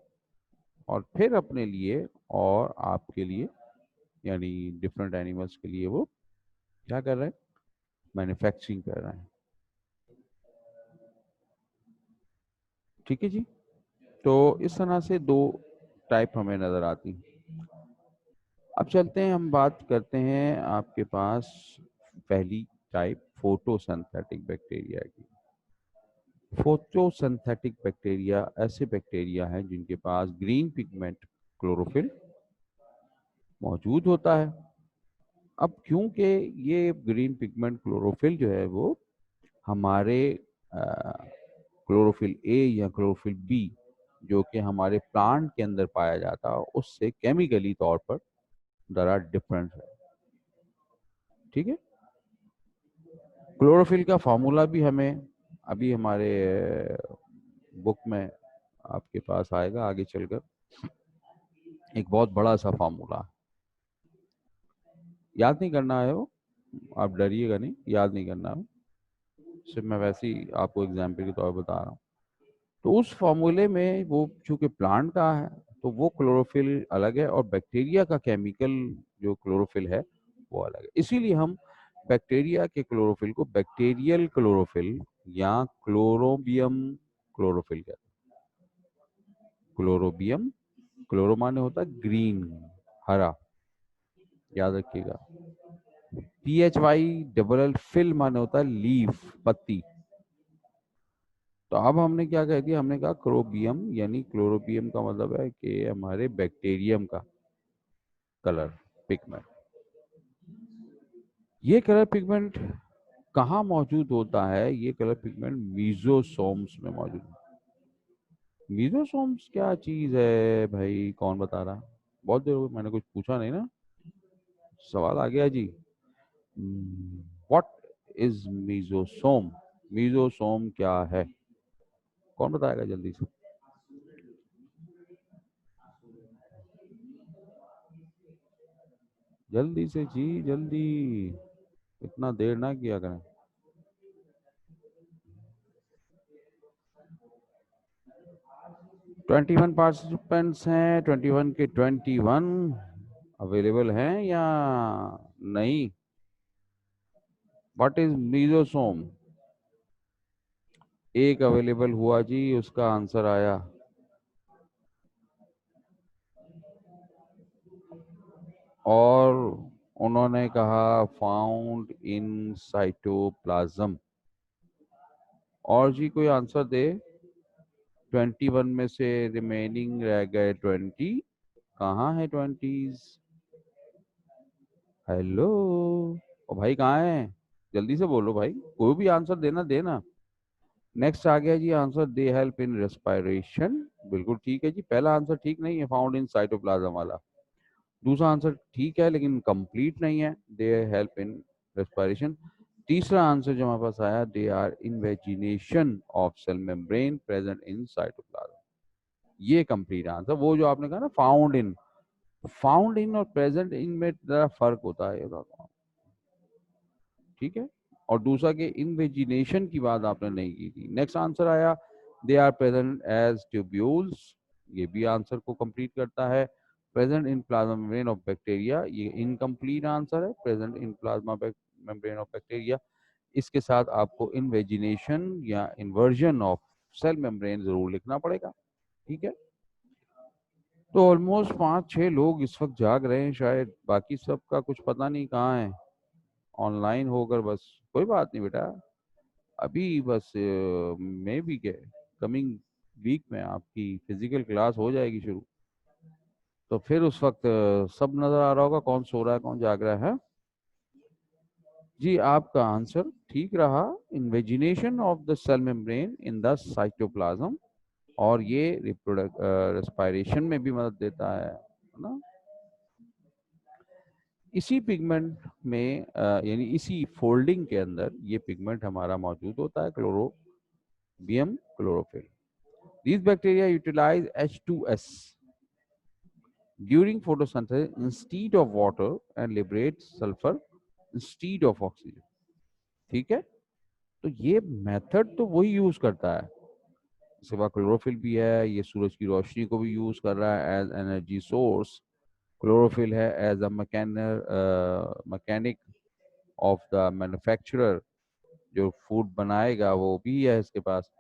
और फिर अपने लिए और आपके लिए, यानी डिफरेंट एनिमल्स के लिए वो क्या कर रहे हैं, मैन्युफैक्चरिंग कर रहे हैं। ठीक है जी, तो इस तरह से दो टाइप हमें नजर आती हैं। अब चलते हैं, हम बात करते हैं आपके पास पहली टाइप फोटोसिंथेटिक बैक्टीरिया की। फोटोसिंथेटिक बैक्टीरिया ऐसे बैक्टीरिया हैं जिनके पास ग्रीन पिगमेंट क्लोरोफिल मौजूद होता है। अब क्योंकि ये ग्रीन पिगमेंट क्लोरोफिल जो है वो हमारे क्लोरोफिल ए या क्लोरोफिल बी जो कि हमारे प्लांट के अंदर पाया जाता है उससे केमिकली तौर पर देयर आर डिफरेंस है। ठीक है, क्लोरोफिल का फॉर्मूला भी हमें अभी हमारे बुक में आपके पास आएगा आगे चलकर, एक बहुत बड़ा सा फॉर्मूला याद नहीं करना है वो, आप डरिएगा नहीं, याद नहीं करना है, सिर्फ मैं वैसे ही आपको एग्जाम्पल के तौर पर बता रहा हूँ। तो उस फॉर्मूले में वो चूंकि प्लांट का है तो वो क्लोरोफिल अलग है और बैक्टीरिया का केमिकल जो क्लोरोफिल है वो अलग है। इसीलिए हम बैक्टीरिया के क्लोरोफिल को बैक्टीरियल क्लोरोफिल या क्लोरोबियम क्लोरोफिल कहते हैं। क्लोरोबियम, क्लोरो माने होता है ग्रीन, हरा, याद रखिएगा। PHY फिल माने होता है लीफ, पत्ती। तो अब हमने क्या कह दिया, हमने कहा क्रोबियम, यानी क्लोरोबियम का मतलब है कि हमारे बैक्टीरियम का कलर पिगमेंट। ये कलर पिगमेंट कहाँ मौजूद होता है? ये कलर पिगमेंट मीजोसोम्स में मौजूद है। मीजोसोम्स क्या चीज है भाई, कौन बता रहा? बहुत देर हो गई, मैंने कुछ पूछा नहीं ना, सवाल आ गया जी। What is mesosome? मीजोसोम क्या है, कौन बताएगा जल्दी से? जल्दी से जी, जल्दी, इतना देर ना किया करें। 21 पार्टिसिपेंट्स हैं, 21 के 21 अवेलेबल हैं या नहीं? What is mesosome? एक अवेलेबल हुआ जी, उसका आंसर आया। और उन्होंने कहा फाउंड इन साइटोप्लाज्म। और जी कोई आंसर दे। 21 में से रिमेनिंग रह गए 20। कहाँ है 20s? हेलो, ओ भाई कहाँ है? जल्दी से बोलो भाई, कोई भी आंसर देना देना। नेक्स्ट आ गया जी answer, they help in respiration. बिल्कुल ठीक है जी, पहला आंसर ठीक नहीं है, फाउंड इन साइटोप्लाज्म वाला। दूसरा आंसर ठीक है लेकिन कंप्लीट नहीं है, दे हेल्प इन रेस्पिरेशन। तीसरा आंसर जो हमारे पास आया, they are invagination of cell membrane present in cytoplasm. ये कंप्लीट आंसर। वो जो आपने कहा ना फाउंड इन और प्रेजेंट इन में जरा फर्क होता है, ठीक है। और दूसरा के इन्वेजिनेशन की बात आपने नहीं की थी। नेक्स्ट आंसर आया, they are present as tubules. ये भी आंसर को कंप्लीट करता है। Present in plasma membrane of bacteria, ये इनकम्प्लीट आंसर है, present in plasma membrane of bacteria. इसके साथ आपको इन्वेजिनेशन या इन्वर्जन ऑफ सेल मेम्ब्रेन जरूर लिखना पड़ेगा, ठीक है। तो ऑलमोस्ट 5-6 लोग इस वक्त जाग रहे हैं शायद, बाकी सबका कुछ पता नहीं कहाँ है, ऑनलाइन होकर बस। कोई बात नहीं बेटा, अभी बस मे बी के कमिंग वीक में आपकी फिजिकल क्लास हो जाएगी शुरू, तो फिर उस वक्त सब नजर आ रहा होगा कौन सो रहा है कौन जाग रहा है। जी आपका आंसर ठीक रहा, invagination of the cell membrane in the cytoplasm. और ये रिप्रोडक्ट रेस्पिरेशन में भी मदद देता है ना। इसी पिगमेंट में यानी इसी फोल्डिंग के अंदर ये पिगमेंट हमारा मौजूद होता है, Chlorobium chlorophyll. These bacteria utilize H2S during photosynthesis instead of water and liberate sulfur instead of oxygen, ठीक है। तो ये मेथड तो वही यूज करता है, इसके बाद क्लोरोफिल भी है, ये सूरज की रोशनी को भी यूज कर रहा है एज एनर्जी सोर्स। क्लोरोफिल है as a mechanic of the manufacturer, जो फूड बनाएगा वो भी है इसके पास।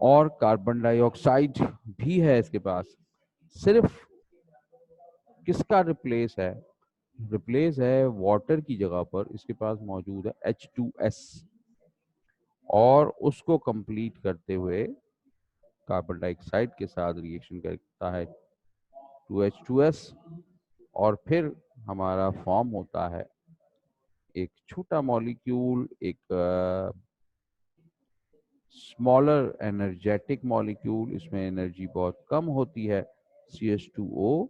और कार्बन डाइऑक्साइड भी है इसके पास। सिर्फ किसका रिप्लेस है? रिप्लेस है वाटर की जगह पर इसके पास मौजूद है H2S, और उसको कंप्लीट करते हुए कार्बन डाइऑक्साइड के साथ रिएक्शन करता है 2H2S, और फिर हमारा फॉर्म होता है एक छोटा मॉलिक्यूल, एक स्मॉलर एनर्जेटिक मॉलिक्यूल, इसमें एनर्जी बहुत कम होती है, CH2O,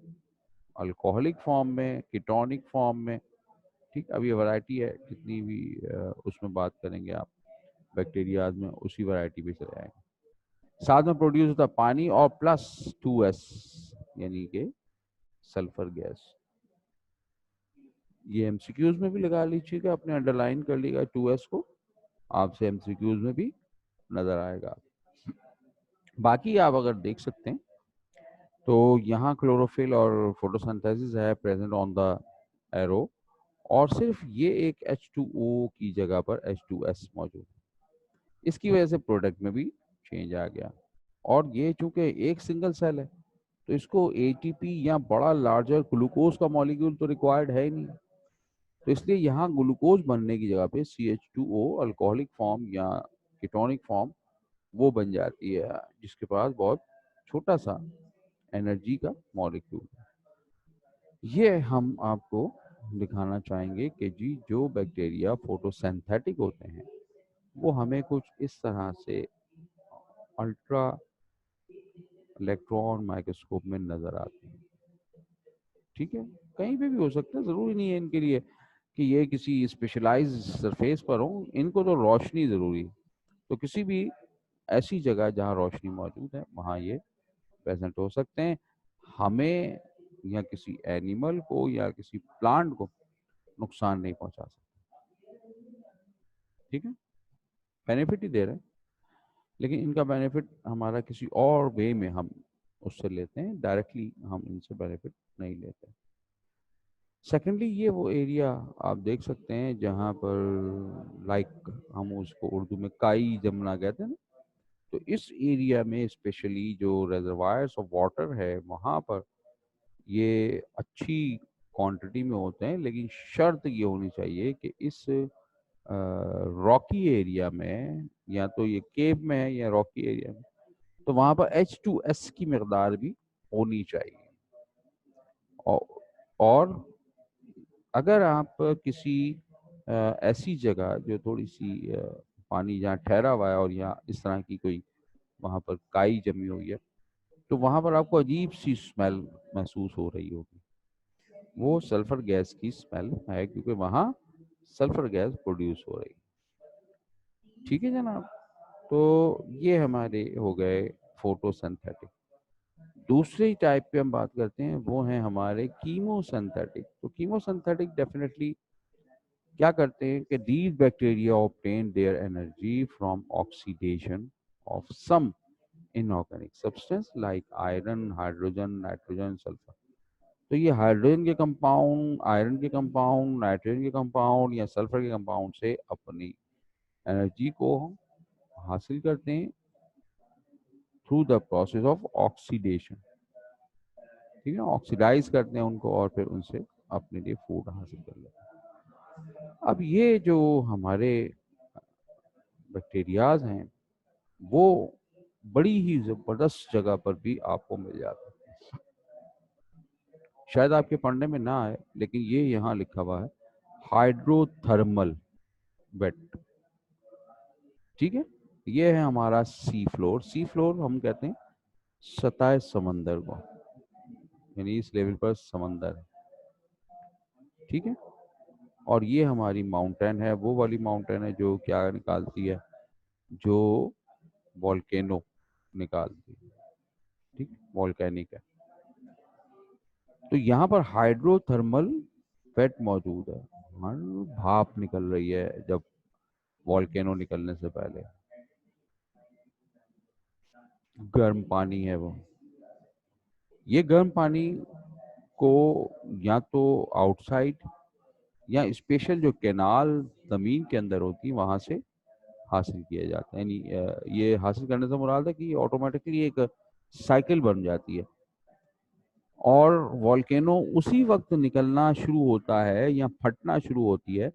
अल्कोहलिक फॉर्म में, कीटोनिक फॉर्म में। ठीक, अब ये वैरायटी है, जितनी भी उसमें बात करेंगे आप बैक्टीरियाज में, उसी वैरायटी पे चले आएंगे। साथ में प्रोड्यूस होता है पानी और प्लस 2S, यानी कि सल्फर गैस। ये एमसीक्यूज में भी लगा लीजिएगा, अपने अंडरलाइन कर लीजिएगा 2S को, आपसे एमसीक्यूज में भी नजर आएगा। बाकी आप अगर देख सकते हैं तो यहाँ क्लोरोफिल और फोटोसिंथेसिस है प्रेजेंट ऑन द एरो, और सिर्फ ये एक H2O की जगह पर H2S मौजूद है। इसकी वजह से प्रोडक्ट में भी चेंज आ गया, और ये चूंकि एक सिंगल सेल है तो इसको ATP या बड़ा लार्जर ग्लूकोज का मॉलिक्यूल तो रिक्वायर्ड है ही नहीं, तो इसलिए यहाँ ग्लूकोज बनने की जगह पे CH2O अल्कोहलिक फॉर्म या कीटोनिक फॉर्म वो बन जाती है, जिसके पास बहुत छोटा सा एनर्जी का मॉलिक्यूल। ये हम आपको दिखाना चाहेंगे कि जी जो बैक्टीरिया फोटोसिंथेटिक होते हैं वो हमें कुछ इस तरह से अल्ट्रा इलेक्ट्रॉन माइक्रोस्कोप में नजर आते हैं। ठीक है, कहीं पे भी हो सकता है, जरूरी नहीं है इनके लिए कि ये किसी स्पेशलाइज्ड सरफेस पर हो, इनको तो रोशनी जरूरी है, तो किसी भी ऐसी जगह जहाँ रोशनी मौजूद है वहाँ ये प्रेजेंट हो सकते हैं। हमें या किसी एनिमल को या किसी प्लांट को नुकसान नहीं पहुंचा सकते। ठीक है, बेनिफिट ही दे रहे हैं, लेकिन इनका बेनिफिट हमारा किसी और वे में हम उससे लेते हैं, डायरेक्टली हम इनसे बेनिफिट नहीं लेते। सेकेंडली, ये वो एरिया आप देख सकते हैं जहाँ पर लाइक हम उसको उर्दू में काई जमुना कहते हैं ना, तो इस एरिया में स्पेशली जो रिजर्वायर्स ऑफ वाटर है वहाँ पर ये अच्छी क्वांटिटी में होते हैं, लेकिन शर्त ये होनी चाहिए कि इस रॉकी एरिया में, या तो ये केव में है या रॉकी एरिया में, तो वहाँ पर H2S की मकदार भी होनी चाहिए। और अगर आप किसी ऐसी जगह जो थोड़ी सी पानी जहाँ ठहरा हुआ है और यहाँ इस तरह की कोई वहाँ पर काई जमी हुई है, तो वहाँ पर आपको अजीब सी स्मेल महसूस हो रही होगी, वो सल्फर गैस की स्मेल है, क्योंकि वहाँ सल्फर गैस प्रोड्यूस हो रही है। ठीक है जनाब, तो ये हमारे हो गए फोटोसिंथेटिक। दूसरी टाइप पे हम बात करते हैं, वो हैं हमारे कीमोसिंथेटिक। तो कीमोसिंथेटिक डेफिनेटली क्या करते हैं कि these bacteria obtain their energy from oxidation of some inorganic substance like iron, hydrogen, nitrogen, sulfur। तो ये हाइड्रोजन के कंपाउंड, आयरन के कंपाउंड, नाइट्रोजन के कंपाउंड या सल्फर के कंपाउंड से अपनी एनर्जी को हासिल करते हैं through the process of oxidation. ठीक है, ऑक्सीडाइज करते हैं उनको और फिर उनसे अपने लिए फूड हासिल कर लेते हैं। अब ये जो हमारे बैक्टीरियाज हैं वो बड़ी ही जबरदस्त जगह पर भी आपको मिल जाता है, शायद आपके पढ़ने में ना आए, लेकिन ये यहाँ लिखा हुआ है हाइड्रोथर्मल वेट। ठीक है, ये है हमारा सी फ्लोर। सी फ्लोर हम कहते हैं सतह समंदर को, यानी इस लेवल पर समंदर है। ठीक है, और ये हमारी माउंटेन है, वो वाली माउंटेन है जो क्या निकालती है, जो वॉल्केनो निकालती है। ठीक, वॉल्केनिक है। तो यहाँ पर हाइड्रोथर्मल वेट मौजूद है, हाँ, भाप निकल रही है जब वॉल्केनो निकलने से पहले, गर्म पानी है वो। ये गर्म पानी को या तो आउटसाइड या स्पेशल जो कैनाल जमीन के अंदर होती है वहां से हासिल किया जाता है, यानी ये हासिल करने से मुराद है कि ऑटोमेटिकली एक साइकिल बन जाती है, और वॉल्केनो उसी वक्त निकलना शुरू होता है या फटना शुरू होती है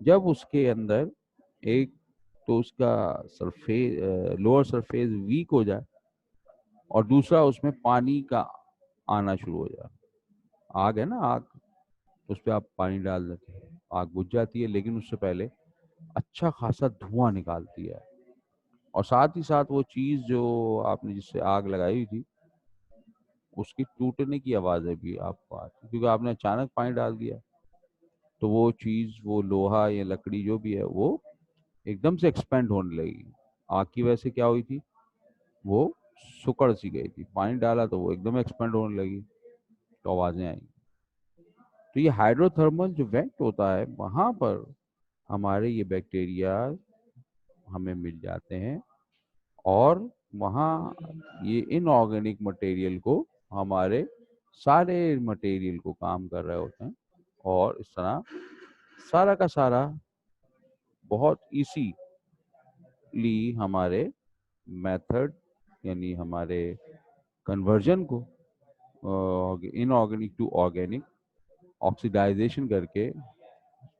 जब उसके अंदर एक तो उसका सरफेस लोअर सरफेस वीक हो जाए और दूसरा उसमें पानी का आना शुरू हो जाए। आग है ना, आग, तो उस पर आप पानी डाल देते हैं, आग बुझ जाती है, लेकिन उससे पहले अच्छा खासा धुआं निकालती है। और साथ ही साथ वो चीज जो आपने जिससे आग लगाई हुई थी उसकी टूटने की आवाजें भी आपको आती, क्योंकि आपने अचानक पानी डाल दिया। तो वो चीज, वो लोहा या लकड़ी जो भी है, वो एकदम से एक्सपेंड होने लगी। आग की वजह से क्या हुई थी, वो सुकड़ सी गई थी, पानी डाला तो वो एकदम एक्सपेंड होने लगी, तो आवाजें आई। तो ये हाइड्रोथर्मल जो वेंट होता है, वहां पर हमारे ये बैक्टीरिया हमें मिल जाते हैं और वहाँ ये इनऑर्गेनिक मटेरियल को, हमारे सारे मटेरियल को काम कर रहे होते हैं। और इस तरह सारा का सारा बहुत इजीली हमारे मेथड, यानी हमारे कन्वर्जन को इनऑर्गेनिक टू ऑर्गेनिक ऑक्सीडाइजेशन करके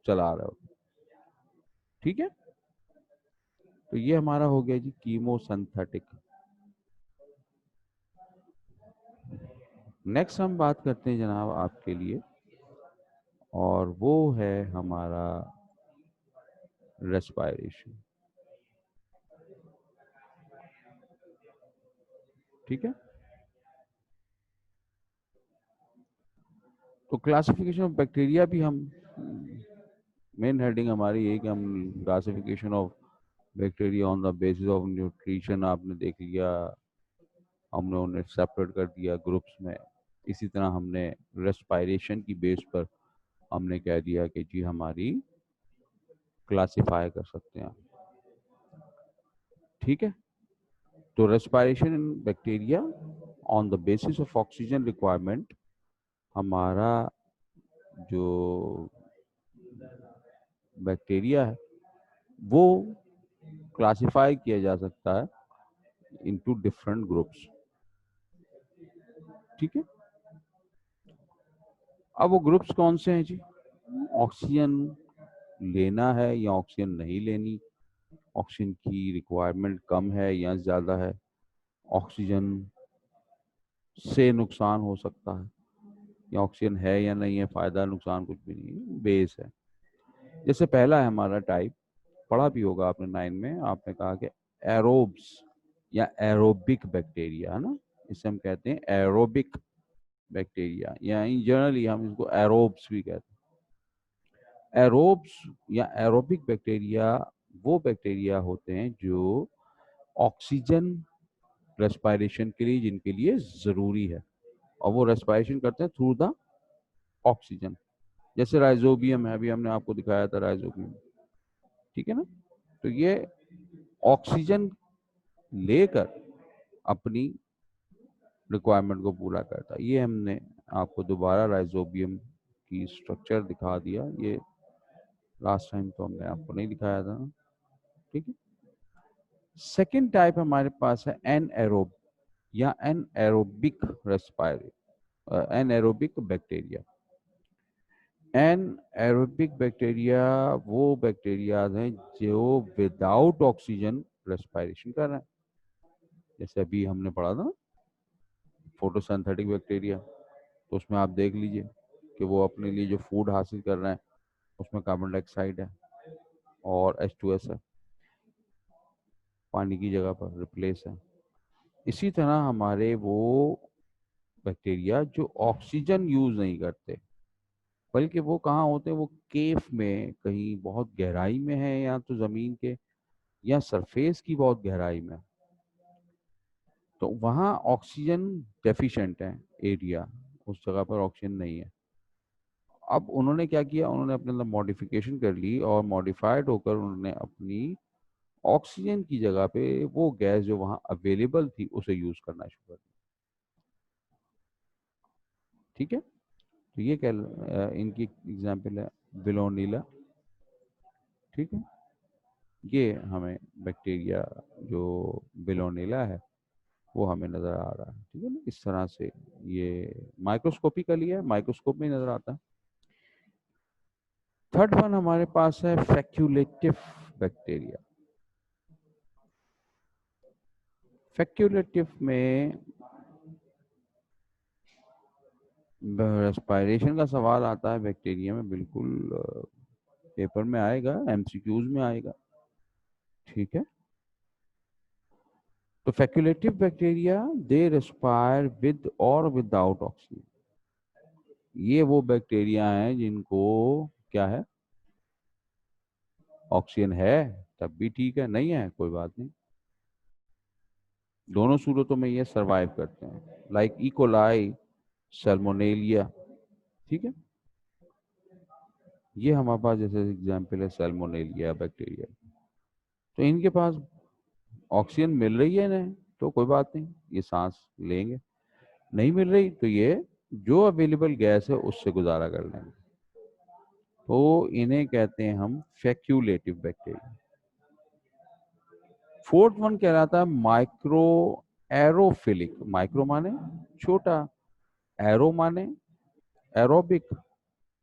चला रहे होते हैं। ठीक है, तो ये हमारा हो गया जी कीमोसिंथेटिक। नेक्स्ट हम बात करते हैं जनाब आपके लिए, और वो है हमारा रेस्पिरेशन। ठीक है, तो क्लासिफिकेशन ऑफ बैक्टीरिया भी हम, मेन हेडिंग हमारी यही कि हम classification of bacteria on the basis of nutrition आपने देख लिया, हमने उन्हें सेपरेट कर दिया ग्रुप्स में। इसी तरह हमने रेस्पिरेशन की बेस पर हमने कह दिया कि जी हमारी क्लासिफाई कर सकते हैं। ठीक है, तो respiration in bacteria on the basis of oxygen requirement, हमारा जो बैक्टीरिया है वो क्लासिफाई किया जा सकता है इनटू डिफरेंट ग्रुप्स। ठीक है, अब वो ग्रुप्स कौन से हैं जी, ऑक्सीजन लेना है या ऑक्सीजन नहीं लेनी, ऑक्सीजन की रिक्वायरमेंट कम है या ज़्यादा है, ऑक्सीजन से नुकसान हो सकता है, या ऑक्सीजन है या नहीं है, फ़ायदा नुकसान कुछ भी नहीं है, बेस है। जैसे पहला है हमारा टाइप, पढ़ा भी होगा आपने 9 में, आपने कहा कि एरोब्स या एरोबिक बैक्टीरिया, है ना, इसे हम कहते हैं एरोबिक बैक्टीरिया, या इन जनरली हम इसको एरोब्स भी कहते हैं। एरोब्स या एरोबिक बैक्टीरिया वो बैक्टीरिया होते हैं जो ऑक्सीजन रेस्पिरेशन के लिए, जिनके लिए ज़रूरी है, और वो रेस्पिरेशन करते हैं थ्रू द ऑक्सीजन। जैसे राइजोबियम है, अभी हमने आपको दिखाया था राइजोबियम। ठीक है ना, तो ये ऑक्सीजन लेकर अपनी रिक्वायरमेंट को पूरा करता है। ये हमने आपको दोबारा राइजोबियम की स्ट्रक्चर दिखा दिया, ये लास्ट टाइम तो हमने आपको नहीं दिखाया था। ठीक है, सेकेंड टाइप हमारे पास है एनएरोब या anaerobic रेस्पिरेट anaerobic bacteria. Anaerobic bacteria वो बैक्टीरिया हैं जो विदाउट ऑक्सीजन रेस्पिरेशन कर रहे हैं। जैसे अभी हमने पढ़ा था फोटोसिंथेटिक बैक्टीरिया, तो उसमें आप देख लीजिए कि वो अपने लिए जो फूड हासिल कर रहे हैं उसमें कार्बन डाइऑक्साइड है और H2S है, पानी की जगह पर रिप्लेस है। इसी तरह हमारे वो बैक्टीरिया जो ऑक्सीजन यूज नहीं करते, बल्कि वो कहाँ होते हैं, वो केफ में कहीं बहुत गहराई में है, या तो जमीन के या सरफेस की बहुत गहराई में, तो वहाँ ऑक्सीजन डेफिशिएंट है एरिया, उस जगह पर ऑक्सीजन नहीं है। अब उन्होंने क्या किया, उन्होंने अपने अंदर मॉडिफिकेशन कर ली और मॉडिफाइड होकर उन्होंने अपनी ऑक्सीजन की जगह पे वो गैस जो वहाँ अवेलेबल थी उसे यूज करना शुरू कर दिया। ठीक है, तो ये क्या इनकी एग्जाम्पल है बिलोनीला। ठीक है, ये हमें बैक्टीरिया जो बिलोनीला है वो हमें नजर आ रहा है। ठीक है ना, इस तरह से ये माइक्रोस्कोपिकली है, माइक्रोस्कोप में नजर आता है। थर्ड वन हमारे पास है फैक्यूलेटिव बैक्टीरिया। फैक्यूलेटिव में रेस्पायरेशन का सवाल आता है बैक्टीरिया में, बिल्कुल पेपर में आएगा, एमसीक्यूज में आएगा। ठीक है, तो फैक्यूलेटिव बैक्टीरिया दे रेस्पायर विद और विदाउट ऑक्सीजन। ये वो बैक्टीरिया हैं जिनको क्या है, ऑक्सीजन है तब भी ठीक है, नहीं है कोई बात नहीं, दोनों सूरतों में ये सरवाइव करते हैं, लाइक इकोलाई, सैल्मोनेलिया। ठीक है, ये हमारे पास जैसे एग्जाम्पल है सैल्मोनेलिया बैक्टीरिया। तो इनके पास ऑक्सीजन मिल रही है इन्हें तो कोई बात नहीं, ये सांस लेंगे, नहीं मिल रही तो ये जो अवेलेबल गैस है उससे गुजारा कर लेंगे। तो इन्हें कहते हैं हम फैक्यूलेटिव बैक्टीरिया। फोर्थ वन कहलाता है माइक्रो एरोफिलिक। माइक्रो माने छोटा, एरो माने एरोबिक,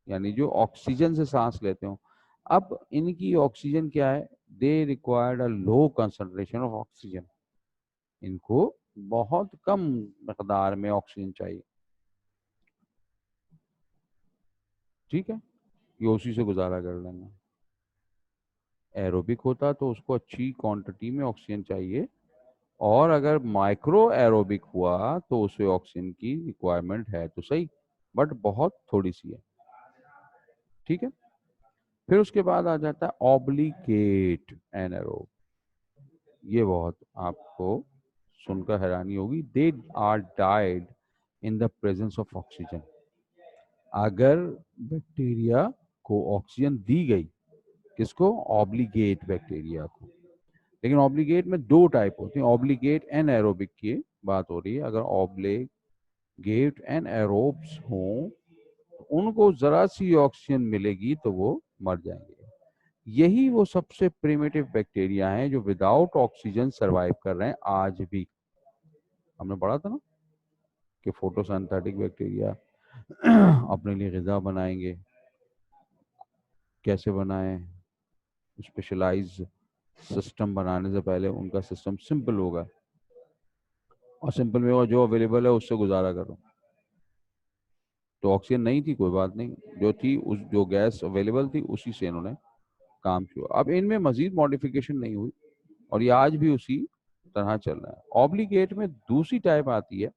यानी जो ऑक्सीजन से सांस लेते हो। अब इनकी ऑक्सीजन क्या है, they required a low concentration of oxygen. इनको बहुत कम मकदार में ऑक्सीजन चाहिए। ठीक है, ये उसी से गुजारा कर लेंगे। एरोबिक होता तो उसको अच्छी क्वांटिटी में ऑक्सीजन चाहिए, और अगर माइक्रो एरोबिक हुआ तो उसे ऑक्सीजन की रिक्वायरमेंट है तो सही, बट बहुत थोड़ी सी है। ठीक है, फिर उसके बाद आ जाता है ऑब्लिगेट एनारोब। ये बहुत आपको सुनकर हैरानी होगी, they are died in the presence of oxygen. अगर बैक्टीरिया को ऑक्सीजन दी गई, किसको, ऑब्लिगेट बैक्टीरिया को। लेकिन ऑब्लिगेट में दो टाइप होते हैं, ऑब्लिगेट एंड एरोबिक की बात हो रही है। अगर ऑब्लिगेट एंड एरोब्स हों तो उनको जरा सी ऑक्सीजन मिलेगी तो वो मर जाएंगे। यही वो सबसे प्रिमिटिव बैक्टीरिया हैं जो विदाउट ऑक्सीजन सरवाइव कर रहे हैं आज भी। हमने पढ़ा था ना कि फोटोसिंथेटिक बैक्टीरिया अपने लिए ग़िज़ा बनाएंगे, कैसे बनाएं, स्पेशलाइज सिस्टम बनाने से पहले उनका सिस्टम सिंपल होगा, और सिंपल में होगा जो अवेलेबल है उससे गुजारा करो। तो ऑक्सीजन नहीं थी कोई बात नहीं, जो थी उस जो गैस अवेलेबल थी उसी से इन्होंने काम किया। अब इनमें मजीद मॉडिफिकेशन नहीं हुई और ये आज भी उसी तरह चल रहा है। ऑब्लिगेट में दूसरी टाइप आती है,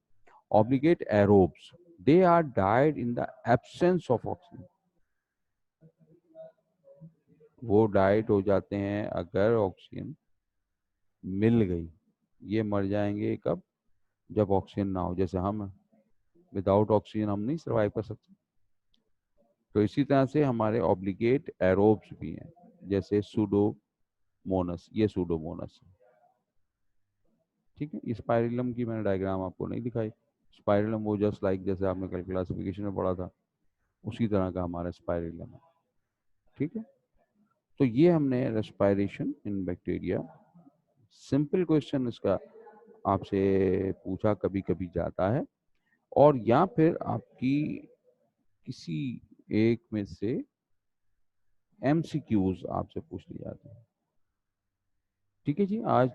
obligate aerobes. They are died in the absence of oxygen. वो डाइड हो जाते हैं अगर ऑक्सीजन मिल गई। ये मर जाएंगे कब, जब ऑक्सीजन ना हो। जैसे हम, विदाउट ऑक्सीजन हम नहीं सर्वाइव कर सकते। तो इसी तरह से हमारे ऑब्लिगेट एरोब्स भी हैं, जैसे सूडोमोनस, ये सूडोमोनस है। ठीक है, स्पाइरलम की मैंने डायग्राम आपको नहीं दिखाई। स्पाइरलम वो जस्ट लाइक जैसे आपने कल क्लासिफिकेशन में पढ़ा था उसी तरह का हमारा स्पाइरलम है। ठीक है, तो ये हमने रेस्पायरेशन इन बैक्टीरिया। सिंपल क्वेश्चन इसका आपसे पूछा कभी कभी जाता है, और या फिर आपकी किसी एक में से एमसीक्यूज आपसे पूछ लिए जाते हैं। ठीक है जी, आज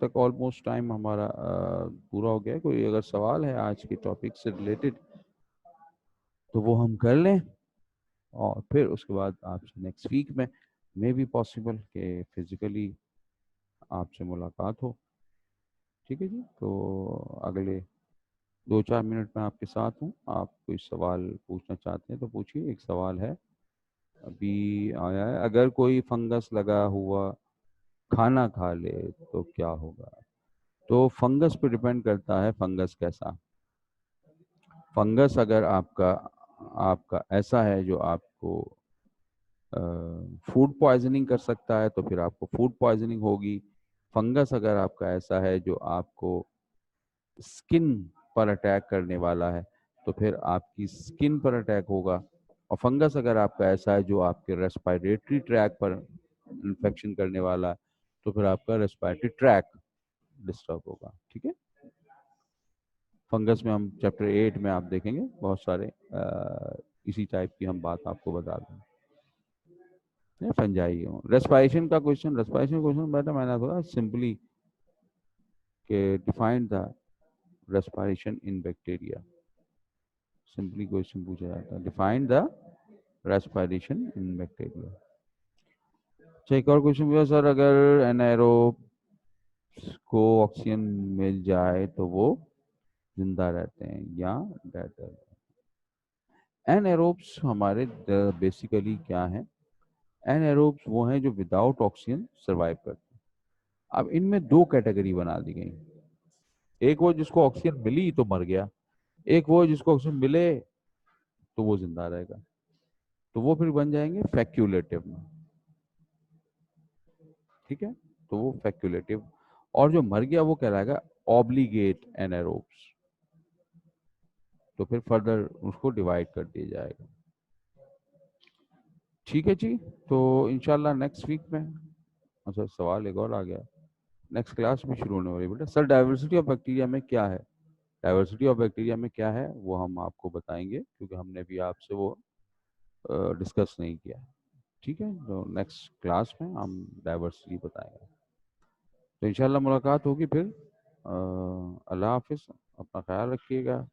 तक ऑलमोस्ट टाइम हमारा पूरा हो गया है। कोई अगर सवाल है आज के टॉपिक से रिलेटेड तो वो हम कर लें, और फिर उसके बाद आपसे नेक्स्ट वीक में मे बी पॉसिबल कि फिजिकली आपसे मुलाकात हो। ठीक है जी, तो अगले 2-4 मिनट में आपके साथ हूँ। आप कोई सवाल पूछना चाहते हैं तो पूछिए। एक सवाल है अभी आया है, अगर कोई फंगस लगा हुआ खाना खा ले तो क्या होगा। तो फंगस पे डिपेंड करता है फंगस कैसा। फंगस अगर आपका आपका ऐसा है जो आपको फूड पॉइजनिंग कर सकता है तो फिर आपको फूड पॉइजनिंग होगी। फंगस अगर आपका ऐसा है जो आपको स्किन पर अटैक करने वाला है तो फिर आपकी स्किन पर अटैक होगा। और फंगस अगर आपका ऐसा है जो आपके रेस्पिरेटरी ट्रैक पर इन्फेक्शन करने वाला है तो फिर आपका रेस्पिरेटरी ट्रैक डिस्टर्ब होगा। ठीक है, फंगस में हम चैप्टर 8 में आप देखेंगे बहुत सारे इसी टाइप की हम बात आपको बता दें। फंजाई हो रेस्पिरेशन का क्वेश्चन, रेस्पिरेशन क्वेश्चन बेटा मैंने थोड़ा सिंपली के define the respiration in bacteria, simply question पूछा जाता है, define the respiration in bacteria. अच्छा एक और क्वेश्चन पूछा सर, अगर एनाएरोब को ऑक्सीजन मिल जाए तो वो जिंदा रहते हैं या डेड रहते हैं? एनाएरोब्स हमारे बेसिकली क्या है, एनाएरोब्स वो हैं जो विदाउट ऑक्सीजन सरवाइव करते हैं। अब इनमें दो कैटेगरी बना दी गई, एक वो जिसको ऑक्सीजन मिली तो मर गया, एक वो जिसको ऑक्सीजन मिले तो वो जिंदा रहेगा, तो वो फिर बन जाएंगे फैक्यूलेटिव में। ठीक है, तो वो फैक्यूलेटिव, और जो मर गया वो कहलाएगा ऑब्लिगेट एनाएरोब्स, तो फिर फर्दर उसको डिवाइड कर दिया जाएगा। ठीक है जी, तो इंशाल्लाह नेक्स्ट वीक में, अच्छा सवाल एक और आ गया, नेक्स्ट क्लास में शुरू होने वाली बेटा सर डाइवर्सिटी ऑफ बैक्टीरिया में क्या है, डाइवर्सिटी ऑफ बैक्टीरिया में क्या है वो हम आपको बताएंगे, क्योंकि हमने भी आपसे वो डिस्कस नहीं किया। ठीक है, तो नेक्स्ट क्लास में हम डाइवर्सिटी बताएंगे। तो इंशाल्लाह मुलाकात होगी फिर। अल्लाह हाफिज़, अपना ख्याल रखिएगा।